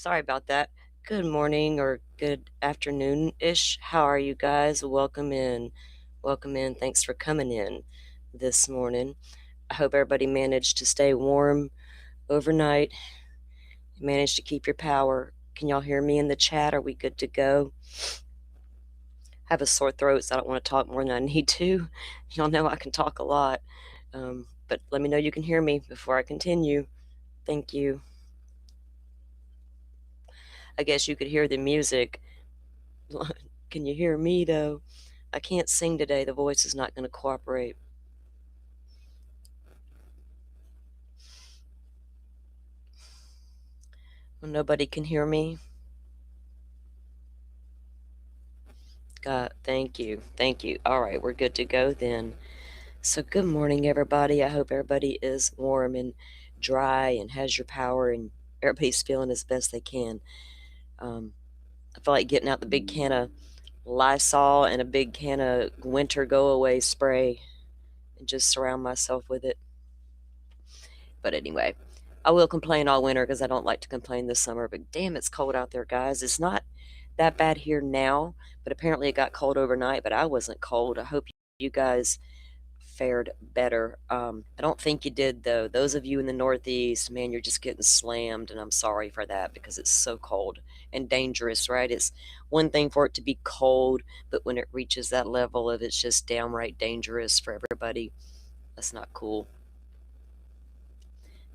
Sorry about that. Good morning or good afternoon-ish. How are you guys? Welcome in. Welcome in. Thanks for coming in this morning. I hope everybody managed to stay warm overnight. Managed to keep your power. Can y'all hear me in the chat? Are we good to go? I have a sore throat, so I don't want to talk more than I need to. Y'all know I can talk a lot. But let me know you can hear me before I continue. Thank you. I guess you could hear the music. Can you hear me, though? I can't sing today. The voice is not going to cooperate. Well, nobody can hear me. God, thank you. Thank you. All right, we're good to go then. So, good morning, everybody. I hope everybody is warm and dry and has your power and everybody's feeling as best they can. I feel like getting out the big can of Lysol and a big can of winter go away spray and just surround myself with it. But anyway, I will complain all winter because I don't like to complain this summer. But damn, it's cold out there, guys. It's not that bad here now, but apparently it got cold overnight. But I wasn't cold. I hope you guys fared better. I don't think you did, though. Those of you in the Northeast, man, you're just getting slammed, and I'm sorry for that because it's so cold and dangerous, right? It's one thing for it to be cold, but when it reaches that level of it's just downright dangerous for everybody, that's not cool.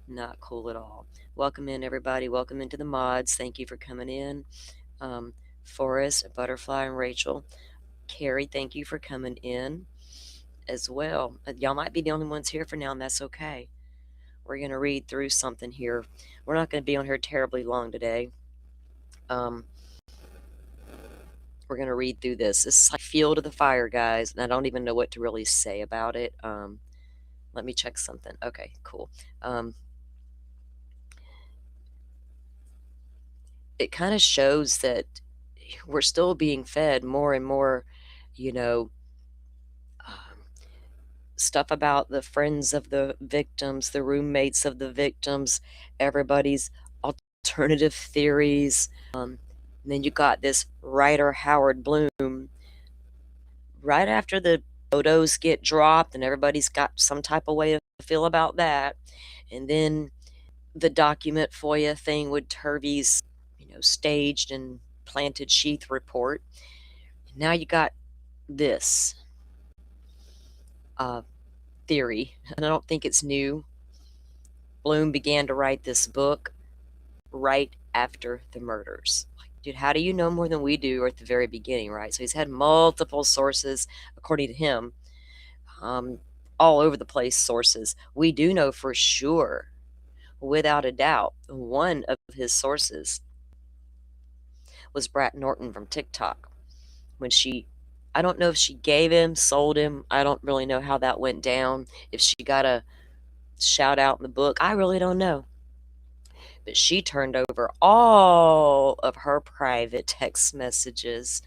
Not cool at all. Welcome in, everybody. Welcome into the mods. Thank you for coming in. Forrest, Butterfly, and Rachel. Carrie, thank you for coming in as well. Y'all might be the only ones here for now, and that's okay. We're going to read through something here. We're not going to be on here terribly long today. We're going to read through this. This is like Field of the Fire, guys, and I don't even know what to really say about it. Let me check something. Okay, cool. It kind of shows that we're still being fed more and more, you know, stuff about the friends of the victims, the roommates of the victims, everybody's alternative theories. And then you got this writer, Howard Bloom, right after the photos get dropped and everybody's got some type of way to feel about that. And then the document FOIA thing with Turvey's, staged and planted sheath report. Now you got this theory, and I don't think it's new. Bloom began to write this book right after the murders. Like, dude, how do you know more than we do at the very beginning, right? So he's had multiple sources, according to him, all over the place sources. We do know for sure, without a doubt, one of his sources was Brat Norton from TikTok. When I don't know if she gave him, sold him. I don't really know how that went down. If she got a shout out in the book, I really don't know. But she turned over all of her private text messages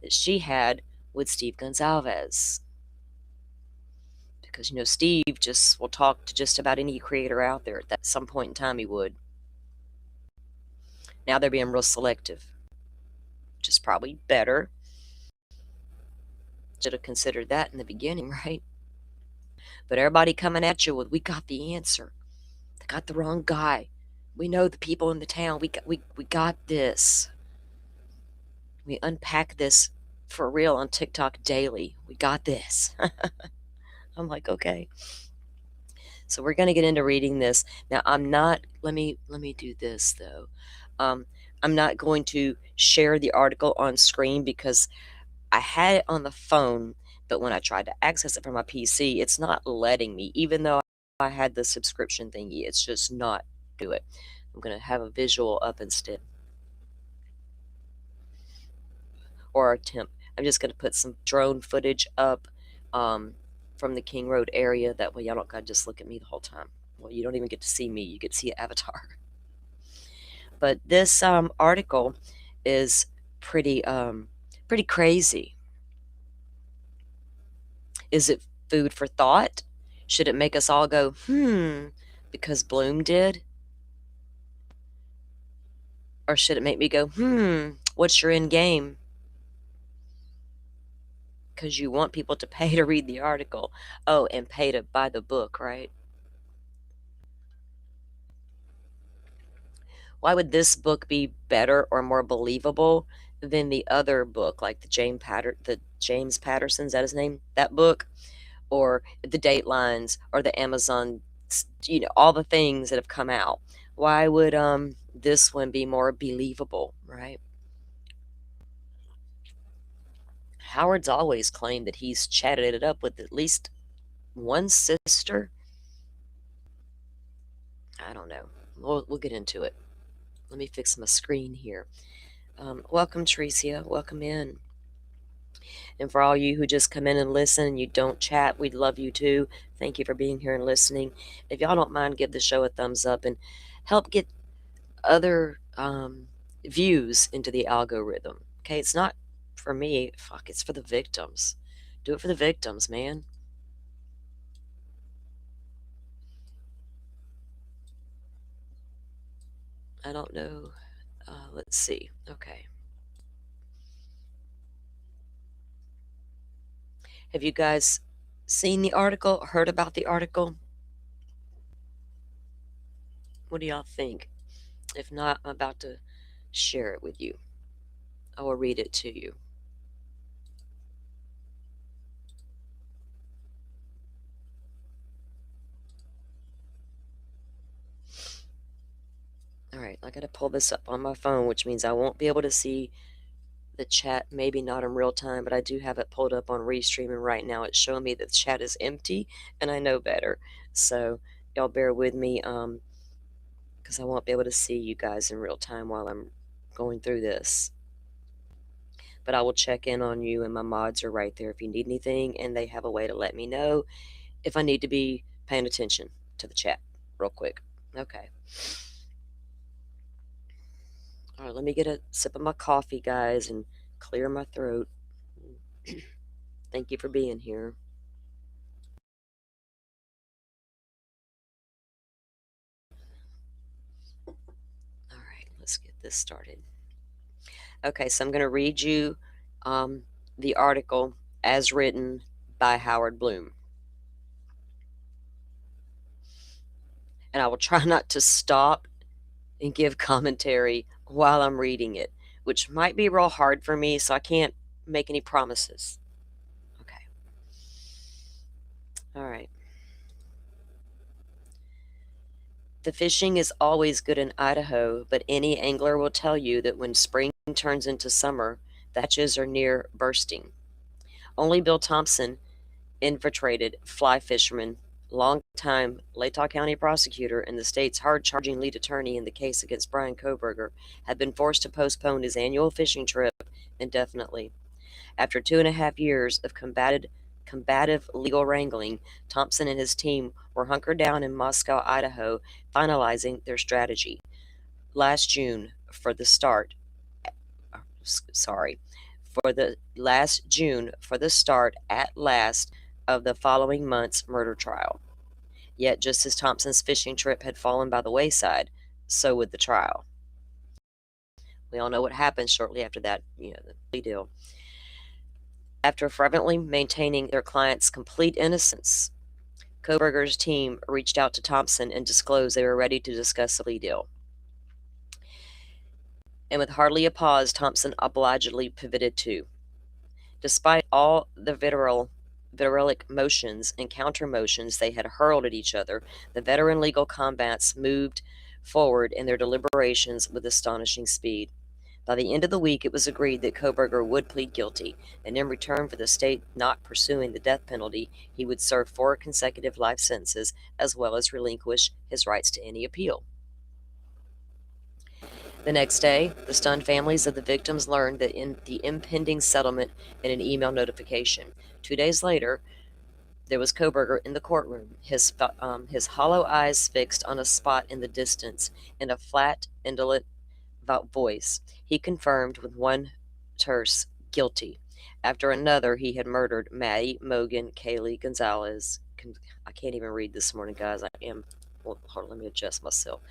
that she had with Steve Gonzalez. Because, Steve just will talk to just about any creator out there. At some point in time, he would. Now they're being real selective, which is probably better. Should have considered that in the beginning, right? But everybody coming at you with, we got the answer. They got the wrong guy. We know the people in the town. We got this. We unpack this for real on TikTok daily. We got this. I'm like, okay. So we're going to get into reading this. Now, I'm not, let me do this though. I'm not going to share the article on screen because I had it on the phone, but when I tried to access it from my PC, it's not letting me, even though I had the subscription thingy. It's just not do it. I'm going to have a visual up instead. Or attempt. I'm just going to put some drone footage up from the King Road area. That way y'all don't got to just look at me the whole time. Well, you don't even get to see me. You get to see an avatar. But this article is pretty crazy. Is it food for thought? Should it make us all go, because Bloom did? Or should it make me go, what's your end game? Because you want people to pay to read the article. Oh, and pay to buy the book, right? Why would this book be better or more believable than the other book, like the James Patterson, is that his name? That book, or the Datelines, or the Amazon, all the things that have come out. Why would this one be more believable, right? Howard's always claimed that he's chatted it up with at least one sister. I don't know. We'll get into it. Let me fix my screen here. Welcome, Tricia. Welcome in. And for all you who just come in and listen and you don't chat, we'd love you too. Thank you for being here and listening. If y'all don't mind, give the show a thumbs up and help get other views into the algorithm. Okay, it's not for me. Fuck, it's for the victims. Do it for the victims, man. I don't know. Let's see. Okay. Have you guys seen the article? Heard about the article? What do y'all think? If not, I'm about to share it with you. I will read it to you. All right, I got to pull this up on my phone, which means I won't be able to see the chat, maybe not in real time, but I do have it pulled up on Restream, and right now it's showing me that the chat is empty, and I know better. So y'all bear with me, because I won't be able to see you guys in real time while I'm going through this. But I will check in on you, and my mods are right there if you need anything, and they have a way to let me know if I need to be paying attention to the chat real quick. Okay. All right, let me get a sip of my coffee, guys, and clear my throat. Thank you for being here. All right, let's get this started. Okay, so I'm going to read you the article as written by Howard Bloom. And I will try not to stop and give commentary while I'm reading it, which might be real hard for me, so I can't make any promises. Okay. All right. The fishing is always good in Idaho, but any angler will tell you that when spring turns into summer, the hatches are near bursting. Only Bill Thompson, infiltrated fly fisherman, longtime Latah County prosecutor, and the state's hard-charging lead attorney in the case against Brian Kohberger, had been forced to postpone his annual fishing trip indefinitely. After 2.5 years of combative legal wrangling, Thompson and his team were hunkered down in Moscow, Idaho, finalizing their strategy. Last June, for the start, for the last June for the start at last of the following month's murder trial. Yet, just as Thompson's fishing trip had fallen by the wayside, so would the trial. We all know what happened shortly after that, the plea deal. After fervently maintaining their client's complete innocence, Kohberger's team reached out to Thompson and disclosed they were ready to discuss the plea deal. And with hardly a pause, Thompson obligingly pivoted too. Despite all the vitriolic motions and counter motions they had hurled at each other, the veteran legal combatants moved forward in their deliberations with astonishing speed. By the end of the week, it was agreed that Kohberger would plead guilty, and in return for the state not pursuing the death penalty, he would serve 4 consecutive life sentences, as well as relinquish his rights to any appeal. The next day, the stunned families of the victims learned that in the impending settlement in an email notification. 2 days later, there was Kohberger in the courtroom, his hollow eyes fixed on a spot in the distance. In a flat, indolent voice, he confirmed with one terse "guilty." After another, he had murdered Maddie Mogen Kaylee Gonzalez. I can't even read this morning, guys. Hold on, let me adjust myself.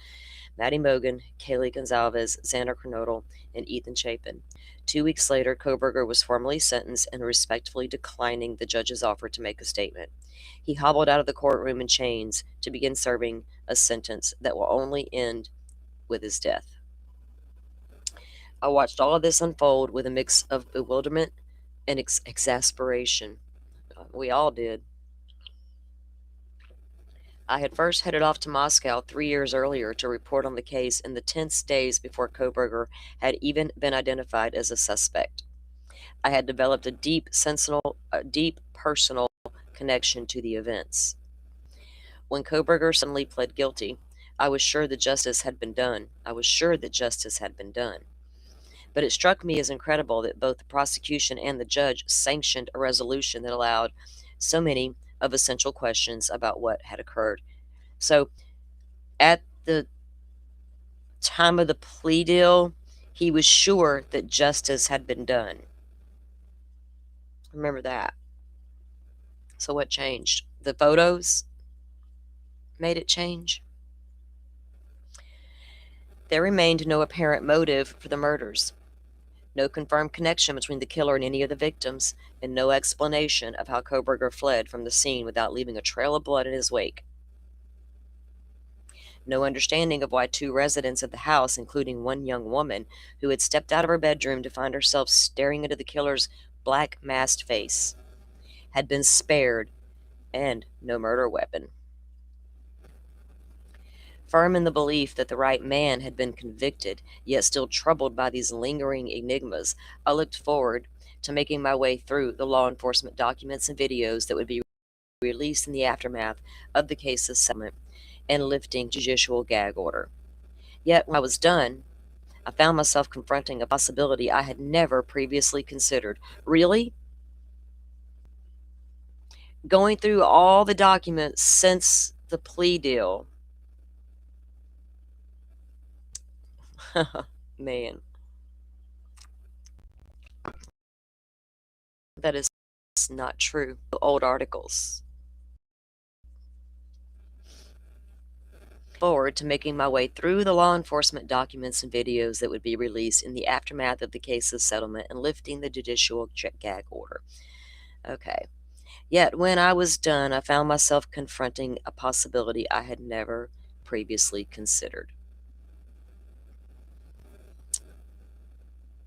Maddie Mogen, Kaylee Gonzalez, Xander Kernodle, and Ethan Chapin. 2 weeks later, Koberger was formally sentenced and respectfully declining the judge's offer to make a statement. He hobbled out of the courtroom in chains to begin serving a sentence that will only end with his death. I watched all of this unfold with a mix of bewilderment and exasperation. We all did. I had first headed off to Moscow 3 years earlier to report on the case in the tense days before Koberger had even been identified as a suspect. I had developed a deep personal connection to the events. When Koberger suddenly pled guilty, I was sure that justice had been done. I was sure that justice had been done. But it struck me as incredible that both the prosecution and the judge sanctioned a resolution that allowed so many of essential questions about what had occurred. So, at the time of the plea deal, he was sure that justice had been done. Remember that. So, what changed? The photos made it change. There remained no apparent motive for the murders, no confirmed connection between the killer and any of the victims, and no explanation of how Koberger fled from the scene without leaving a trail of blood in his wake. No understanding of why two residents of the house, including one young woman who had stepped out of her bedroom to find herself staring into the killer's black masked face, had been spared, and no murder weapon. Firm in the belief that the right man had been convicted, yet still troubled by these lingering enigmas, I looked forward to making my way through the law enforcement documents and videos that would be released in the aftermath of the case's settlement and lifting judicial gag order. Yet when I was done, I found myself confronting a possibility I had never previously considered. Really? Going through all the documents since the plea deal. Man, that is not true. Old articles. Forward to making my way through the law enforcement documents and videos that would be released in the aftermath of the case's settlement and lifting the judicial gag order. Okay. Yet when I was done, I found myself confronting a possibility I had never previously considered.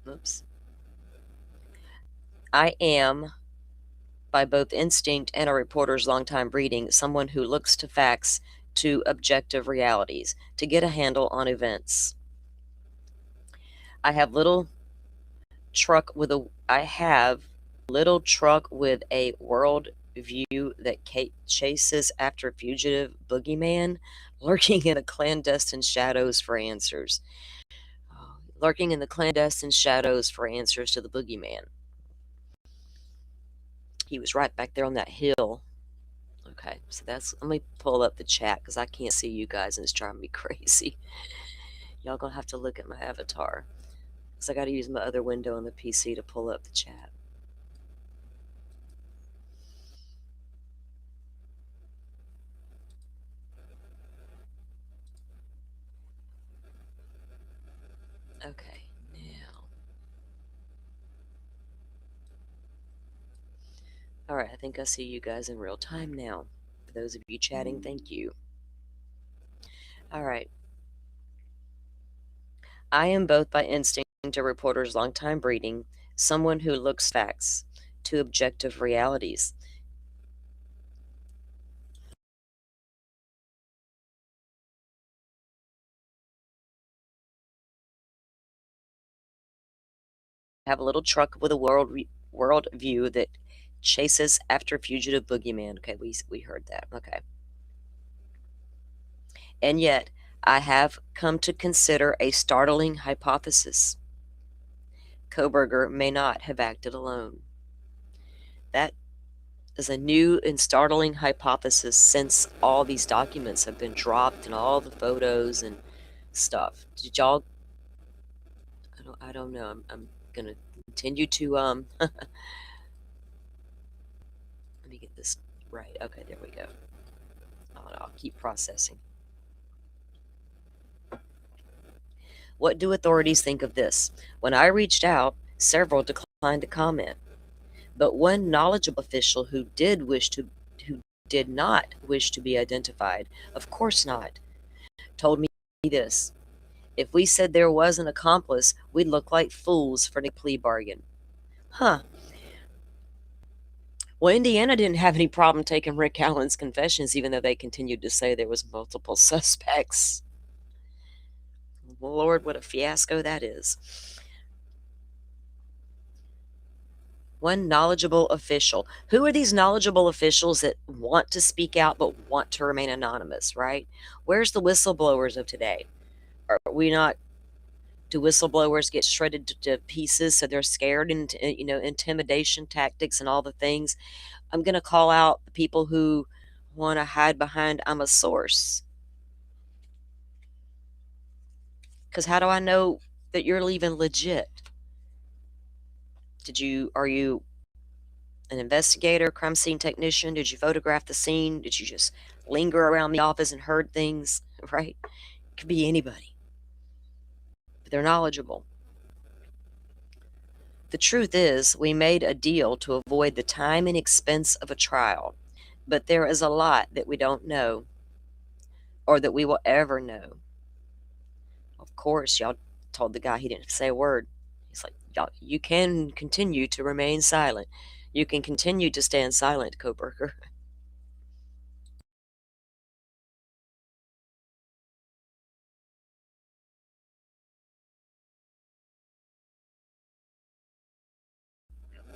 Oops. I am, by both instinct and a reporter's longtime breeding, someone who looks to facts, to objective realities, to get a handle on events. I have little I have little truck with a world view that chases after fugitive boogeyman lurking in the clandestine shadows for answers. Lurking in the clandestine shadows for answers to the boogeyman. He was right back there on that hill. Okay, so let me pull up the chat because I can't see you guys and it's driving me crazy. Y'all gonna have to look at my avatar because I gotta use my other window on the PC to pull up the chat. Okay, now. Alright, I think I see you guys in real time now. For those of you chatting, thank you. Alright. I am both by instinct a reporter's longtime breeding, someone who looks facts to objective realities. Have a little truck with a world view that chases after fugitive boogeyman. Okay, we heard that. Okay. And yet, I have come to consider a startling hypothesis. Koberger may not have acted alone. That is a new and startling hypothesis since all these documents have been dropped and all the photos and stuff. Did y'all? I don't know. I'm gonna continue to let me get this right. Okay, there we go. I'll keep processing. What do authorities think of this? When I reached out, several declined to comment, but one knowledgeable official who did not wish to be identified, of course not, told me this: if we said there was an accomplice, we'd look like fools for the plea bargain. Huh. Well, Indiana didn't have any problem taking Rick Allen's confessions, even though they continued to say there was multiple suspects. Lord, what a fiasco that is. One knowledgeable official. Who are these knowledgeable officials that want to speak out but want to remain anonymous, right? Where's the whistleblowers of today? Are we not? Do whistleblowers get shredded to pieces so they're scared, and intimidation tactics and all the things? I'm going to call out the people who want to hide behind I'm a source. Because how do I know that you're even legit? Are you an investigator, crime scene technician? Did you photograph the scene? Did you just linger around the office and heard things? Right? It could be anybody. But they're knowledgeable. The truth is, we made a deal to avoid the time and expense of a trial, but there is a lot that we don't know or that we will ever know. Of course, y'all told the guy he didn't say a word. He's like, y'all, you can continue to remain silent. You can continue to stand silent, Koberger.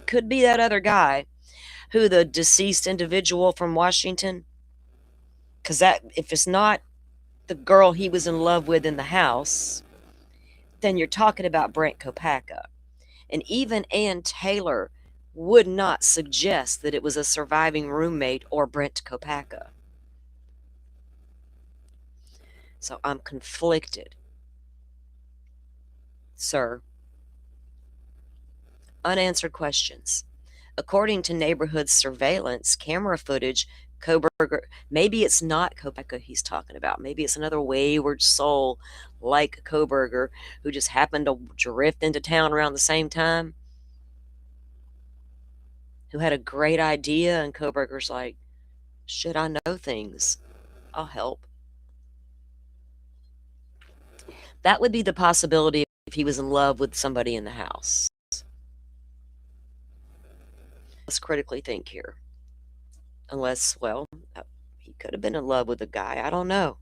Could be that other guy, who the deceased individual from Washington, because that if it's not the girl he was in love with in the house, then you're talking about Brent Kopacka. And even Ann Taylor would not suggest that it was a surviving roommate or Brent Kopacka. So I'm conflicted, sir. Unanswered questions. According to neighborhood surveillance camera footage, Koberger, maybe it's not Kopacka he's talking about. Maybe it's another wayward soul like Koberger who just happened to drift into town around the same time, who had a great idea, and Koberger's like, shit, I know things. I'll help. That would be the possibility if he was in love with somebody in the house. Let's critically think here. Unless, well, he could have been in love with a guy. I don't know.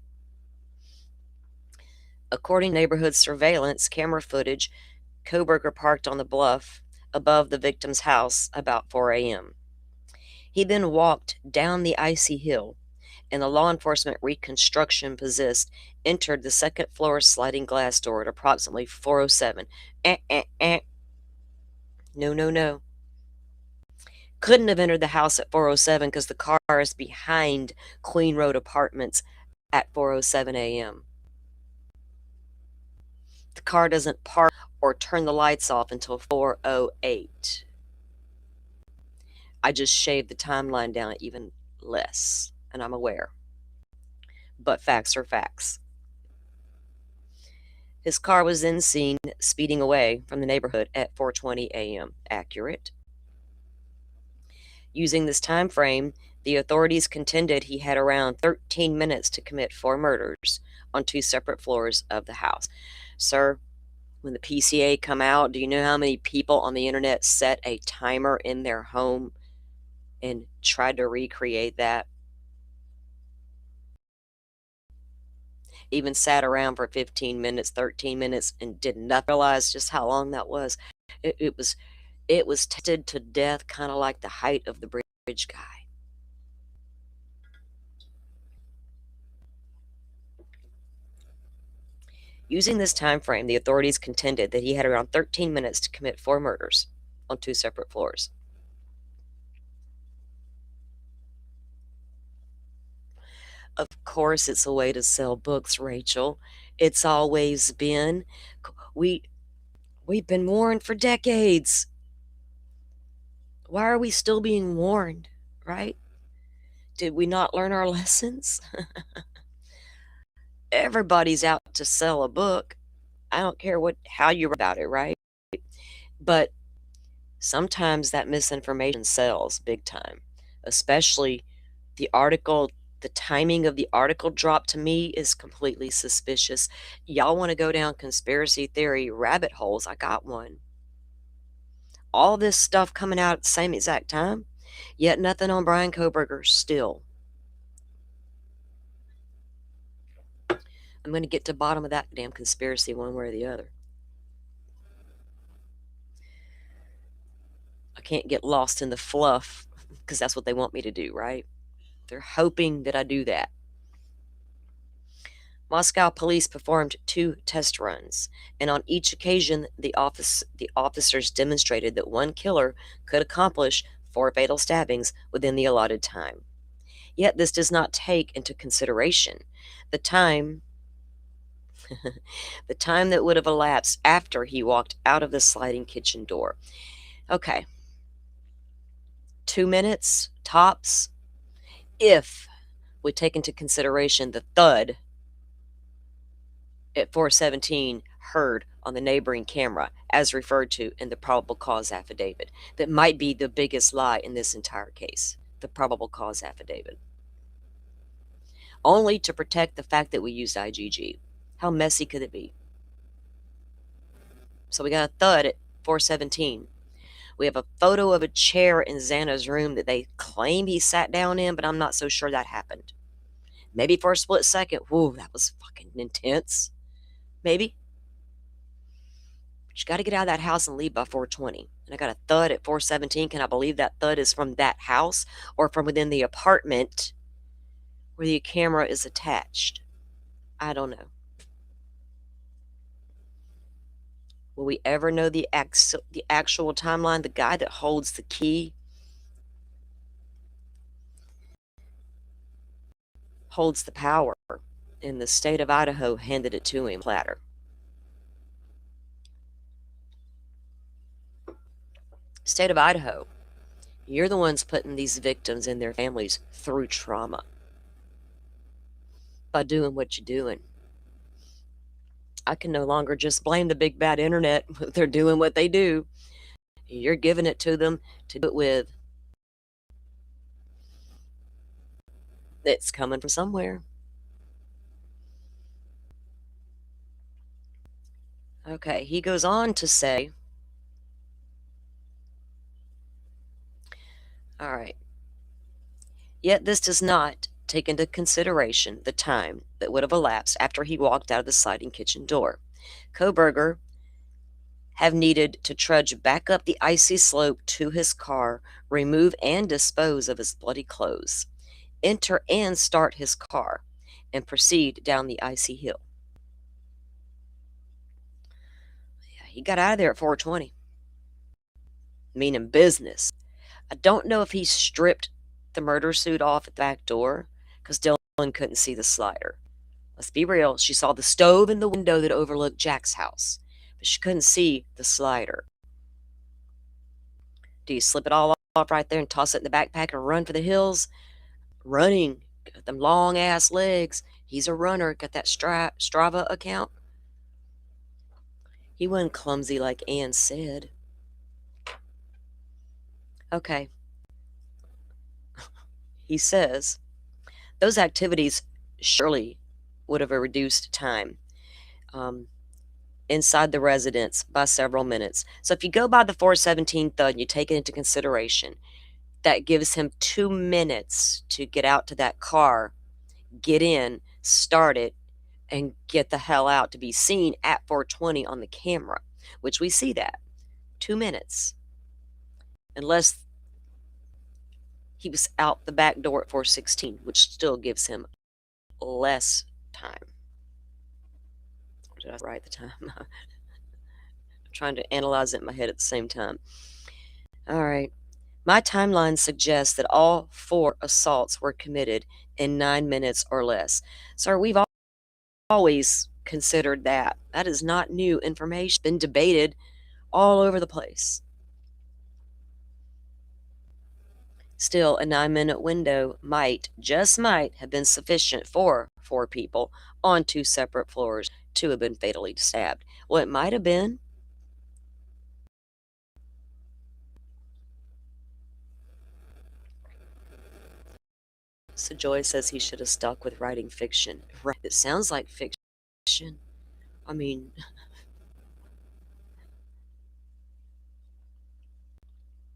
According to neighborhood surveillance camera footage, Koberger parked on the bluff above the victim's house about 4 a.m. He then walked down the icy hill, and the law enforcement reconstruction possessed entered the second floor sliding glass door at approximately 4:07. No, no, no. Couldn't have entered the house at 4:07 because the car is behind Queen Road Apartments at 4:07 a.m. The car doesn't park or turn the lights off until 4:08. I just shaved the timeline down even less, and I'm aware. But facts are facts. His car was then seen speeding away from the neighborhood at 4:20 a.m. Accurate. Using this time frame, the authorities contended he had around 13 minutes to commit 4 murders on 2 separate floors of the house. Sir, when the PCA come out, do you know how many people on the internet set a timer in their home and tried to recreate that? Even sat around for 15 minutes, 13 minutes, and did not realize just how long that was. It was tested to death, kind of like the height of the bridge guy. Using this time frame, the authorities contended that he had around 13 minutes to commit 4 murders on 2 separate floors. Of course, it's a way to sell books, Rachel. It's always been. We we've been warned for decades. Why are we still being warned, right? Did we not learn our lessons? Everybody's out to sell a book. I don't care how you write about it, right? But sometimes that misinformation sells big time, especially the article. The timing of the article drop to me is completely suspicious. Y'all want to go down conspiracy theory rabbit holes? I got one. All this stuff coming out at the same exact time, yet nothing on Brian Koberger still. I'm going to get to the bottom of that damn conspiracy one way or the other. I can't get lost in the fluff because that's what they want me to do, right? They're hoping that I do that. Moscow police performed 2 test runs, and on each occasion, the officers demonstrated that one killer could accomplish 4 fatal stabbings within the allotted time. Yet this does not take into consideration the time the time that would have elapsed after he walked out of the sliding kitchen door. Okay. 2 minutes tops if we take into consideration the thud at 417 heard on the neighboring camera, as referred to in the probable cause affidavit. That might be the biggest lie in this entire case, the probable cause affidavit. Only to protect the fact that we used IgG. How messy could it be? So we got a thud at 417. We have a photo of a chair in Xana's room that they claim he sat down in, but I'm not so sure that happened. Maybe for a split second, whoa, that was fucking intense. Maybe. But you got to get out of that house and leave by 420. And I got a thud at 417. Can I believe that thud is from that house or from within the apartment where the camera is attached? I don't know. Will we ever know the actual timeline? The guy that holds the key holds the power, and the state of Idaho handed it to him platter. State of Idaho, you're the ones putting these victims and their families through trauma by doing what you're doing. I can no longer just blame the big bad internet. They're doing what they do. You're giving it to them to do it with. It's coming from somewhere. Okay, he goes on to say, all right, yet this does not take into consideration the time that would have elapsed after he walked out of the sliding kitchen door. Koberger have needed to trudge back up the icy slope to his car, remove and dispose of his bloody clothes, enter and start his car, and proceed down the icy hill. Yeah, he got out of there at 420, meaning business. I don't know if he stripped the murder suit off at the back door because Dylan couldn't see the slider. Let's be real, she saw the stove in the window that overlooked Jack's house, but she couldn't see the slider. Do you slip it all off right there and toss it in the backpack and run for the hills? Running, got them long ass legs. He's a runner, got that Strava account. He wasn't clumsy like Ann said. Okay. He says, those activities surely would have a reduced time inside the residence by several minutes. So if you go by the 417 thud and you take it into consideration, that gives him 2 minutes to get out to that car, get in, start it, and get the hell out to be seen at 420 on the camera, which we see that. 2 minutes. Unless he was out the back door at 416, which still gives him less time. Or did I write the time? I'm trying to analyze it in my head at the same time. All right. My timeline suggests that all 4 assaults were committed in 9 minutes or less. Sir, we've always considered that. That is not new information. It's been debated all over the place. Still, a 9-minute window might, just might, have been sufficient for 4 people on 2 separate floors to have been fatally stabbed. Well, it might have been. So Joy says he should have stuck with writing fiction. Right. It sounds like fiction. I mean,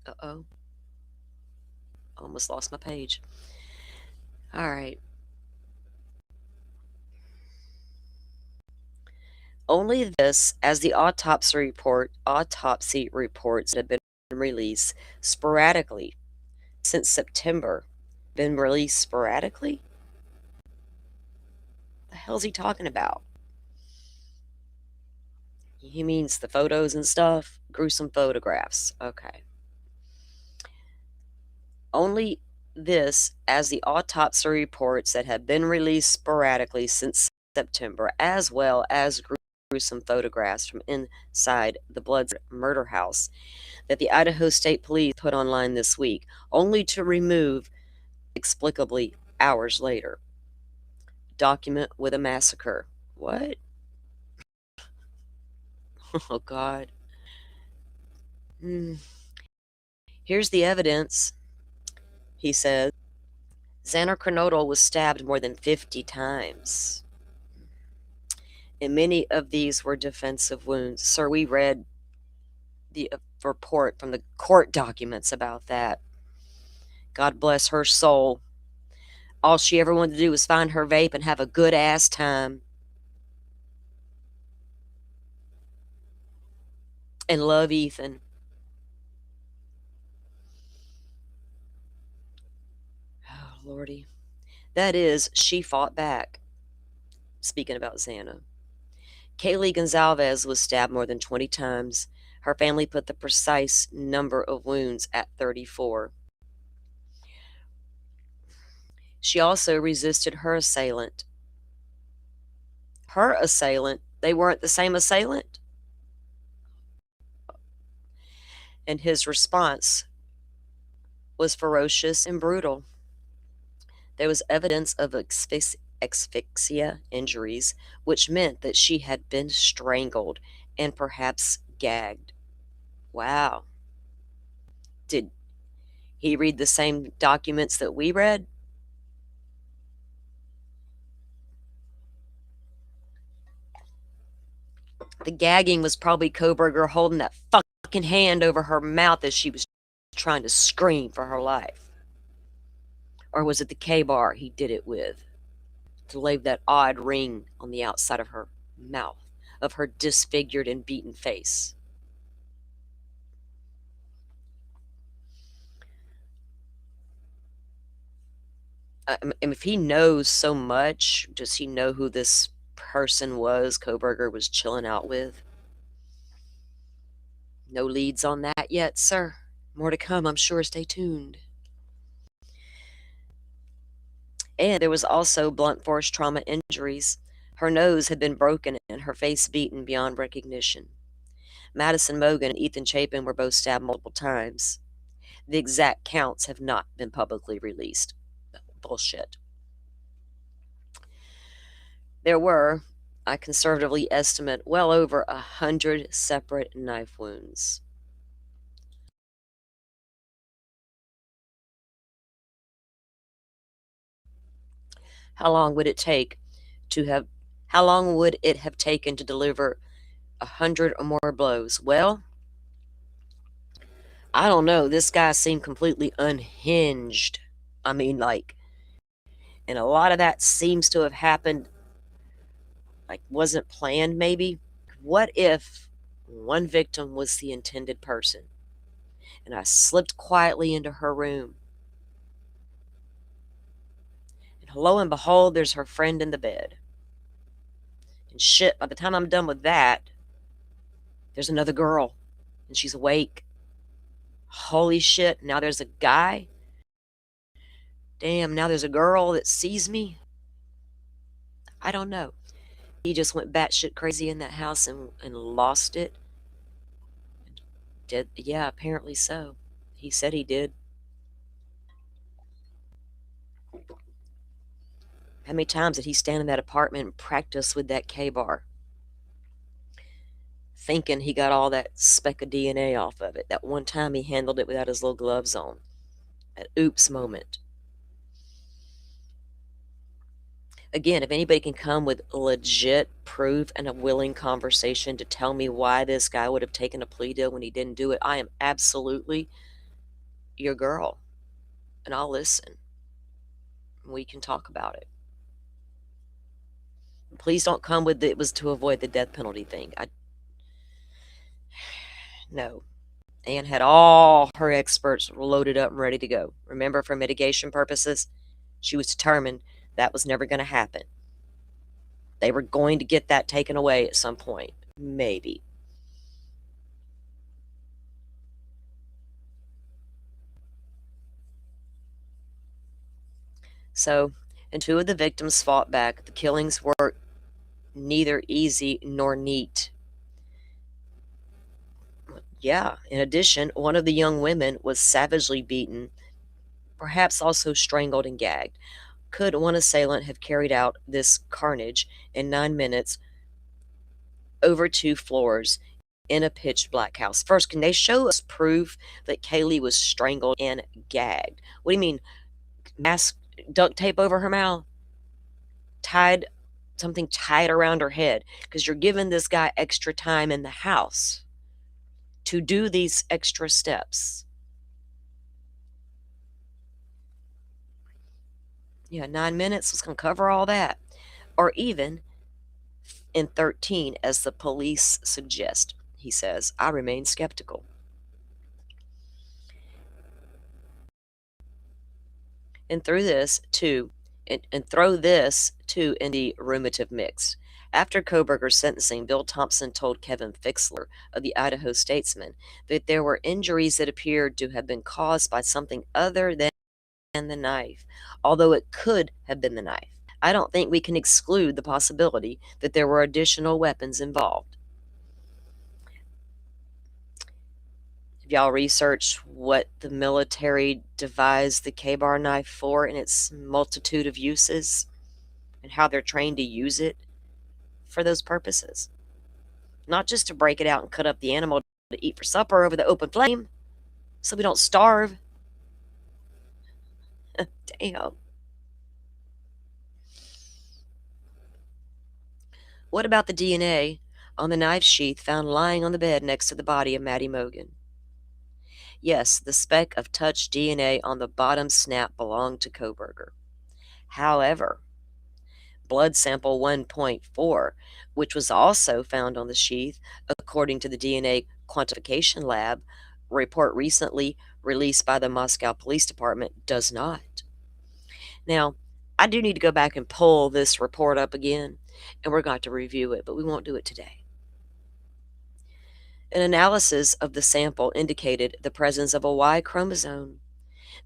uh-oh. Almost lost my page. All right. Only this, as the autopsy reports have been released sporadically since September. Been released sporadically? The hell's he talking about? He means the photos and stuff? Gruesome photographs. Okay. Only this, as the autopsy reports that have been released sporadically since September, as well as gruesome photographs from inside the Bloods murder house that the Idaho State Police put online this week, only to remove inexplicably hours later. Document with a massacre. What? Oh, God. Here's the evidence, he says. Xander Kernodle was stabbed more than 50 times. And many of these were defensive wounds. Sir, we read the report from the court documents about that. God bless her soul. All she ever wanted to do was find her vape and have a good ass time. And love Ethan. Oh, Lordy. That is, she fought back. Speaking about Xana. Kaylee Gonzalez was stabbed more than 20 times. Her family put the precise number of wounds at 34. She also resisted her assailant. Her assailant? They weren't the same assailant? And his response was ferocious and brutal. There was evidence of asphyxia injuries, which meant that she had been strangled and perhaps gagged. Wow. Did he read the same documents that we read? The gagging was probably Kohberger holding that fucking hand over her mouth as she was trying to scream for her life. Or was it the K-bar he did it with to leave that odd ring on the outside of her mouth, of her disfigured and beaten face? And if he knows so much, does he know who this person was Kohberger was chilling out with? No leads on that yet, sir. More to come, I'm sure. Stay tuned. And there was also blunt force trauma injuries. Her nose had been broken and her face beaten beyond recognition. Madison Mogen and Ethan Chapin were both stabbed multiple times. The exact counts have not been publicly released. Bullshit. There were, I conservatively estimate, well over 100 separate knife wounds. How long would it have taken to deliver 100 or more blows? Well, I don't know. This guy seemed completely unhinged. I mean, like, and a lot of that seems to have happened, like, wasn't planned, maybe. What if one victim was the intended person and I slipped quietly into her room? And lo and behold, there's her friend in the bed. And shit, by the time I'm done with that, there's another girl and she's awake. Holy shit, now there's a guy. Damn, now there's a girl that sees me. I don't know. He just went batshit crazy in that house and lost it. Did, yeah, apparently so. He said he did. How many times did he stand in that apartment and practice with that K-bar, thinking he got all that speck of DNA off of it? That one time he handled it without his little gloves on. An oops moment. Again, if anybody can come with legit proof and a willing conversation to tell me why this guy would have taken a plea deal when he didn't do it, I am absolutely your girl. And I'll listen. We can talk about it. Please don't come with it was to avoid the death penalty thing. No. Anne had all her experts loaded up and ready to go. Remember, for mitigation purposes, she was determined that was never going to happen. They were going to get that taken away at some point. Maybe. So, and two of the victims fought back. The killings were neither easy nor neat. Yeah, in addition, one of the young women was savagely beaten, perhaps also strangled and gagged. Could one assailant have carried out this carnage in 9 minutes over 2 floors in a pitch black house? First, can they show us proof that Kaylee was strangled and gagged? What do you mean? Mask, duct tape over her mouth? Tied, something tied around her head? Because you're giving this guy extra time in the house to do these extra steps. Yeah, 9 minutes was going to cover all that. Or even in 13, as the police suggest. He says, I remain skeptical. And through this, too, and throw this, too, in the ruminative mix. After Koberger's sentencing, Bill Thompson told Kevin Fixler of the Idaho Statesman that there were injuries that appeared to have been caused by something other than the knife, although it could have been the knife. I don't think we can exclude the possibility that there were additional weapons involved. Have y'all researched what the military devised the K-bar knife for in its multitude of uses and how they're trained to use it for those purposes? Not just to break it out and cut up the animal to eat for supper over the open flame so we don't starve. Damn. What about the DNA on the knife sheath found lying on the bed next to the body of Maddie Mogen? Yes, the speck of touch DNA on the bottom snap belonged to Koberger. However, blood sample 1.4, which was also found on the sheath, according to the DNA quantification lab report recently released by the Moscow Police Department, does not. Now, I do need to go back and pull this report up again, and we're going to review it, but we won't do it today. An analysis of the sample indicated the presence of a Y chromosome,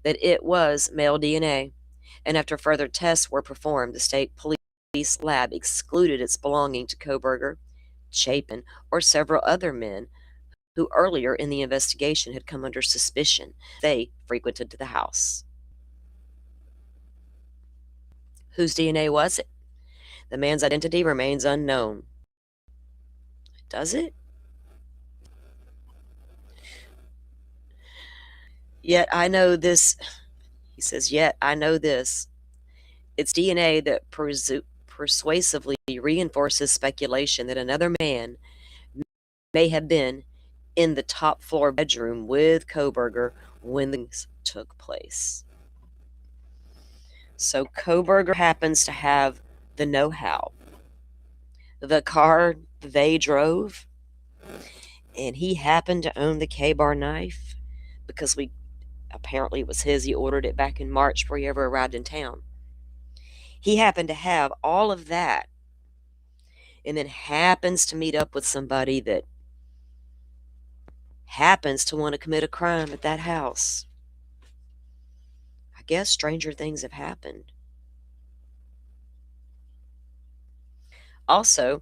that it was male DNA, and after further tests were performed, the state police lab excluded its belonging to Koberger, Chapin, or several other men who earlier in the investigation had come under suspicion. They frequented the house. Whose DNA was it? The man's identity remains unknown. Does it? Yet I know this, he says, yet I know this. It's DNA that persuasively reinforces speculation that another man may have been in the top floor bedroom with Koberger when things took place. So Koberger happens to have the know-how. The car they drove, and he happened to own the K-bar knife because apparently it was his. He ordered it back in March before he ever arrived in town. He happened to have all of that and then happens to meet up with somebody that happens to want to commit a crime at that house. I guess stranger things have happened. Also,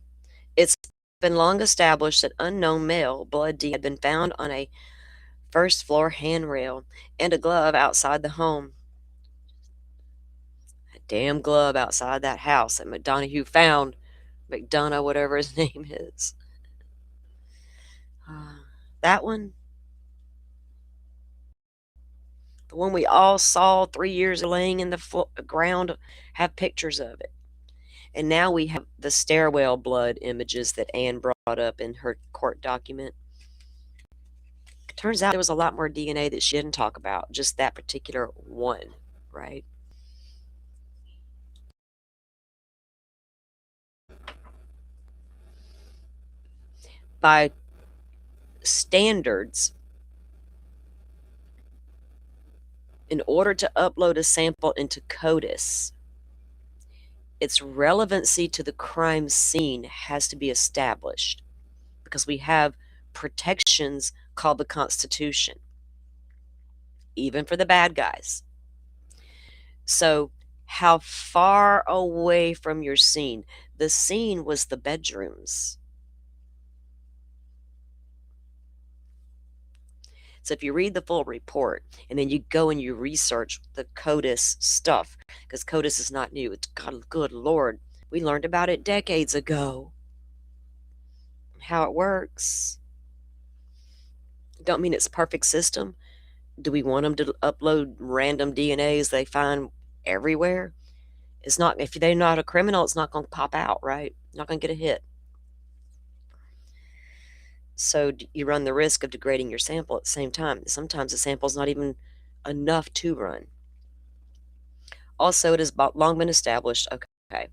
it's been long established that unknown male blood had been found on a first floor handrail and a glove outside the home. damn glove outside that house that McDonough found. McDonough, whatever his name is. That one, the one we all saw 3 years laying in the ground, have pictures of it. And now we have the stairwell blood images that Anne brought up in her court document. Turns out there was a lot more DNA that she didn't talk about, just that particular one, right? By standards, in order to upload a sample into CODIS, its relevancy to the crime scene has to be established because we have protections called the Constitution, even for the bad guys. So, how far away from your scene? The scene was the bedrooms. So if you read the full report and then you go and you research the CODIS stuff, because CODIS is not new. It's God, good Lord. We learned about it decades ago. How it works. Don't mean it's a perfect system. Do we want them to upload random DNAs they find everywhere? It's not, if they're not a criminal, it's not going to pop out, right? Not going to get a hit. So you run the risk of degrading your sample at the same time. Sometimes the sample is not even enough to run. Also, it has long been established, okay,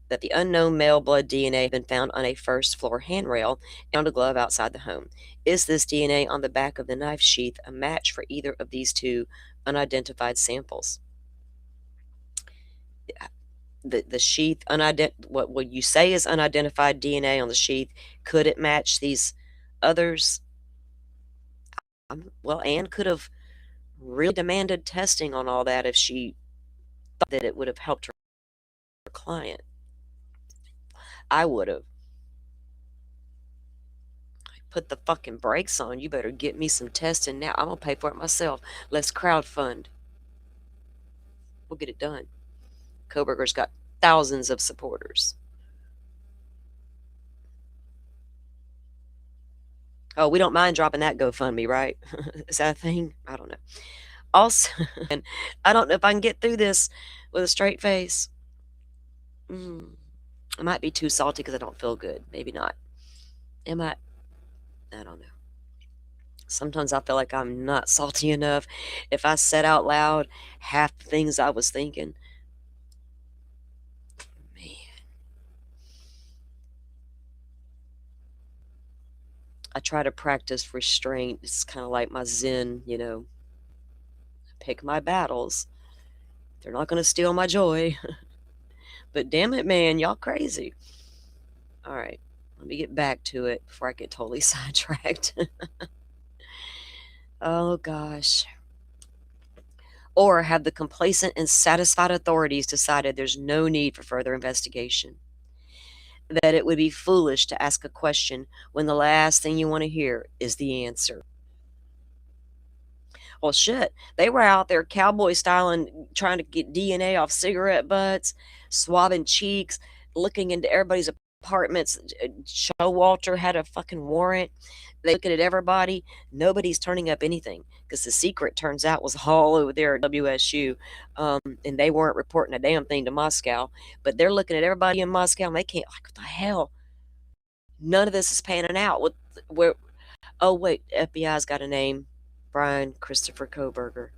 that the unknown male blood DNA had been found on a first floor handrail and on a glove outside the home. Is this DNA on the back of the knife sheath a match for either of these two unidentified samples? The sheath, what you say is unidentified DNA on the sheath, could it match these others? Well, Anne could have really demanded testing on all that if she thought that it would have helped her client. I would have. Put the fucking brakes on. You better get me some testing now. I'm going to pay for it myself. Let's crowdfund. We'll get it done. Kohberger's got thousands of supporters. Oh, we don't mind dropping that GoFundMe, right? Is that a thing? I don't know. Also, and I don't know if I can get through this with a straight face. I might be too salty because I don't feel good. Maybe not. Am I? I don't know. Sometimes I feel like I'm not salty enough. If I said out loud half the things I was thinking, man. I try to practice restraint. It's kind of like my Zen, pick my battles. They're not going to steal my joy. But damn it, man, y'all crazy. All right, let me get back to it before I get totally sidetracked. Oh, gosh. Or have the complacent and satisfied authorities decided there's no need for further investigation? That it would be foolish to ask a question when the last thing you want to hear is the answer. Well, shit, they were out there cowboy styling, trying to get DNA off cigarette butts, swabbing cheeks, looking into everybody's apartments. Showalter had a fucking warrant. They looking at everybody. Nobody's turning up anything because the secret turns out was all over there at WSU, and they weren't reporting a damn thing to Moscow. But they're looking at everybody in Moscow, and they can't. Like, what the hell? None of this is panning out. Where? Oh wait, FBI's got a name. Brian Christopher Kohberger.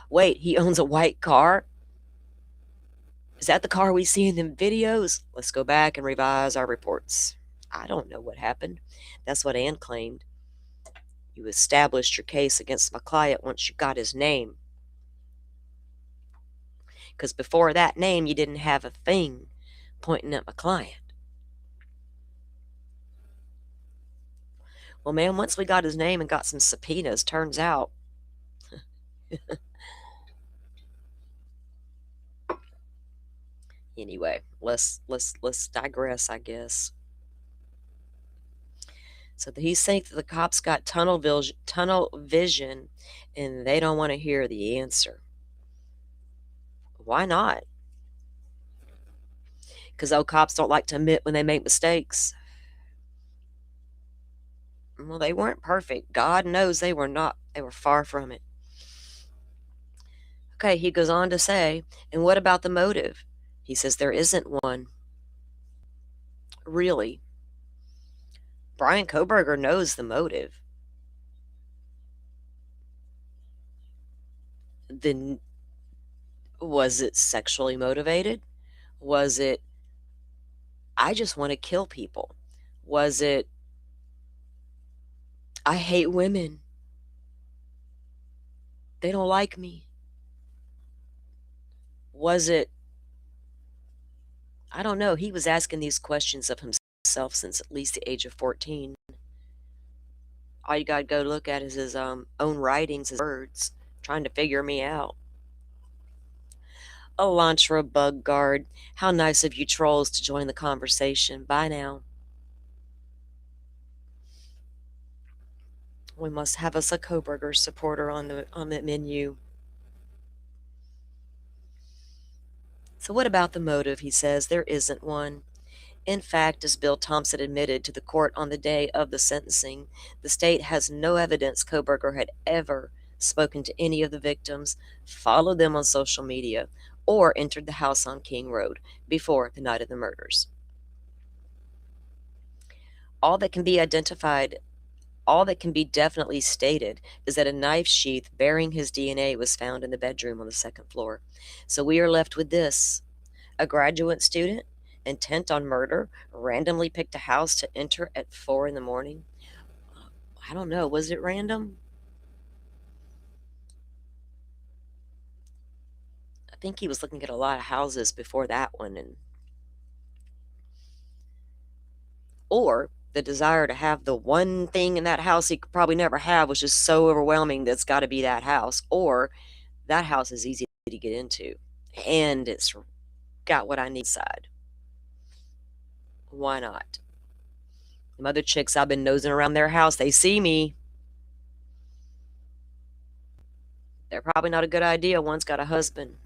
Wait, he owns a white car? Is that the car we see in the videos? Let's go back and revise our reports. I don't know what happened. That's what Anne claimed. You established your case against my client once you got his name. Because before that name, you didn't have a thing pointing at my client. Well, man, once we got his name and got some subpoenas, turns out anyway, let's digress, I guess. So he thinks that the cops got tunnel vision, and they don't want to hear the answer. Why not? Because cops don't like to admit when they make mistakes. Well, they weren't perfect. God knows they were not. They were far from it. Okay, he goes on to say, and what about the motive? He says there isn't one. Really? Bryan Kohberger knows the motive. Then was it sexually motivated? Was it, I just want to kill people? Was it, I hate women? They don't like me? Was it, I don't know. He was asking these questions of himself since at least the age of 14. All you gotta go look at is his own writings, his words, trying to figure me out. Elantra Bug Guard, how nice of you trolls to join the conversation. Bye now. We must have us a Kohberger supporter on the menu. So what about the motive? He says there isn't one. In fact, as Bill Thompson admitted to the court on the day of the sentencing, the state has no evidence Kohberger had ever spoken to any of the victims, followed them on social media, or entered the house on King Road before the night of the murders. All that can be definitely stated is that a knife sheath bearing his DNA was found in the bedroom on the second floor. So we are left with this. A graduate student intent on murder randomly picked a house to enter at 4 in the morning. I don't know. Was it random? I think he was looking at a lot of houses before that one, or the desire to have the one thing in that house he could probably never have was just so overwhelming that it's got to be that house, or that house is easy to get into and it's got what I need inside. Why not? The other chicks I've been nosing around their house, they see me. They're probably not a good idea. One's got a husband.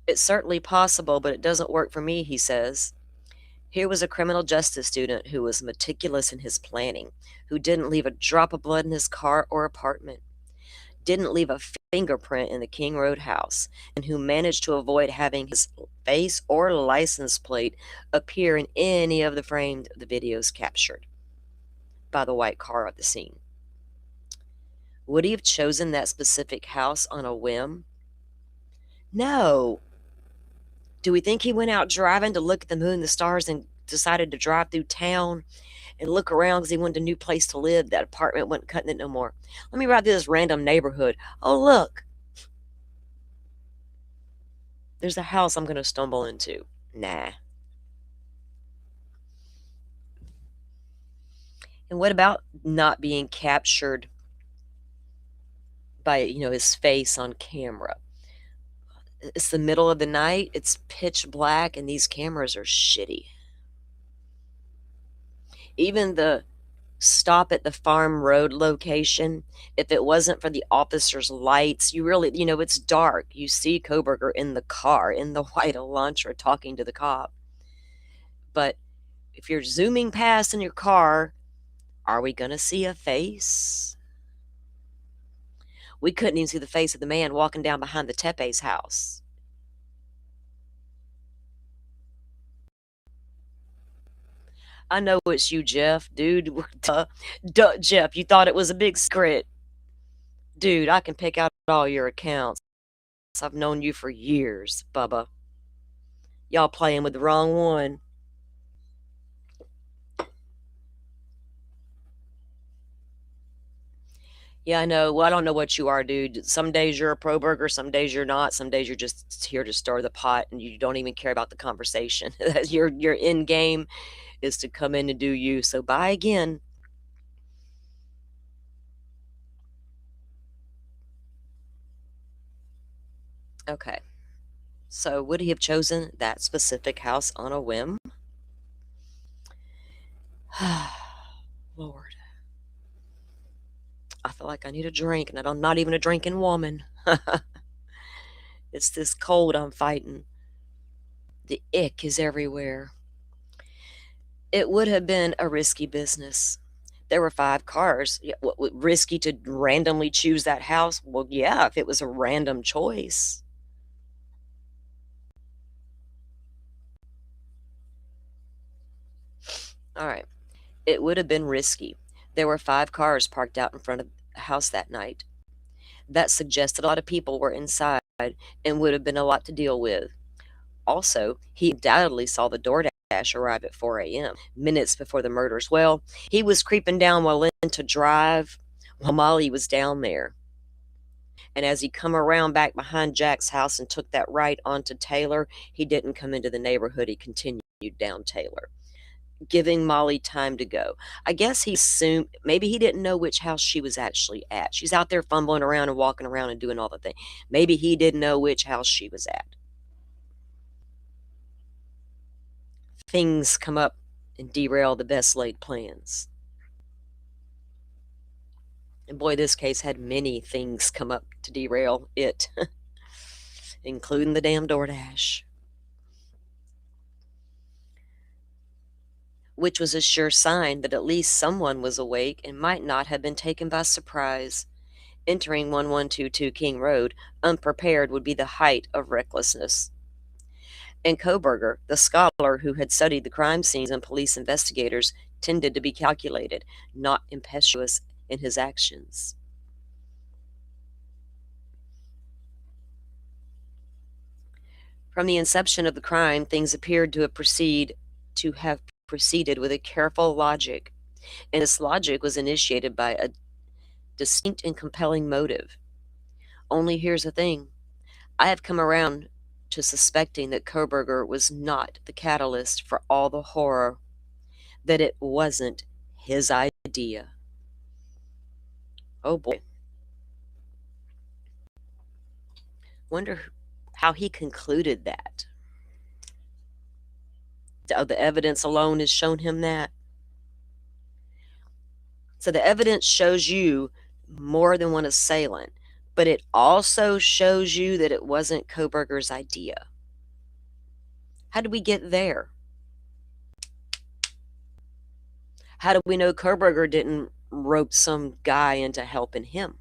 It's certainly possible, but it doesn't work for me, he says. Here was a criminal justice student who was meticulous in his planning, who didn't leave a drop of blood in his car or apartment, didn't leave a fingerprint in the King Road house, and who managed to avoid having his face or license plate appear in any of the framed the videos captured by the white car at the scene. Would he have chosen that specific house on a whim? No. Do we think he went out driving to look at the moon, the stars, and decided to drive through town and look around because he wanted a new place to live? That apartment wasn't cutting it no more. Let me ride through this random neighborhood. Oh, look. There's a house I'm going to stumble into. Nah. And what about not being captured by, his face on camera? It's the middle of the night, it's pitch black, and these cameras are shitty. Even the stop at the farm road location, if it wasn't for the officer's lights, you really, it's dark. You see Kohberger in the car, in the white Elantra, talking to the cop. But if you're zooming past in your car, are we going to see a face? We couldn't even see the face of the man walking down behind the Tepe's house. I know it's you, Jeff. Dude, Jeff, you thought it was a big secret. Dude, I can pick out all your accounts. I've known you for years, Bubba. Y'all playing with the wrong one. Yeah, I know. Well, I don't know what you are, dude. Some days you're a pro-burger, some days you're not. Some days you're just here to stir the pot and you don't even care about the conversation. Your end game is to come in and do you. So bye again. Okay. So would he have chosen that specific house on a whim? Lord. I feel like I need a drink, and I'm not even a drinking woman. It's this cold I'm fighting. The ick is everywhere. It would have been a risky business. There were 5 cars. Yeah, risky to randomly choose that house? Well, yeah, if it was a random choice. All right. It would have been risky. There were 5 cars parked out in front of the house that night. That suggested a lot of people were inside and would have been a lot to deal with. Also, he undoubtedly saw the DoorDash arrive at 4 a.m., minutes before the murders. Well, he was creeping down while into drive while Molly was down there. And as he come around back behind Jack's house and took that right onto Taylor, he didn't come into the neighborhood. He continued down Taylor, giving Molly time to go. I guess he assumed maybe he didn't know which house she was actually at. She's out there fumbling around and walking around and doing all the things. Maybe he didn't know which house she was at. Things come up and derail the best laid plans. And boy, this case had many things come up to derail it, including the damn DoorDash, which was a sure sign that at least someone was awake and might not have been taken by surprise. Entering 1122 King Road unprepared would be the height of recklessness. And Koberger, the scholar who had studied the crime scenes and police investigators, tended to be calculated, not impetuous in his actions. From the inception of the crime, things appeared to have proceeded with a careful logic, and this logic was initiated by a distinct and compelling motive. Only here's the thing. I have come around to suspecting that Koberger was not the catalyst for all the horror, that it wasn't his idea. Oh boy. Wonder how he concluded that. The evidence alone has shown him that. So the evidence shows you more than one assailant, but it also shows you that it wasn't Koberger's idea. How did we get there? How do we know Koberger didn't rope some guy into helping him?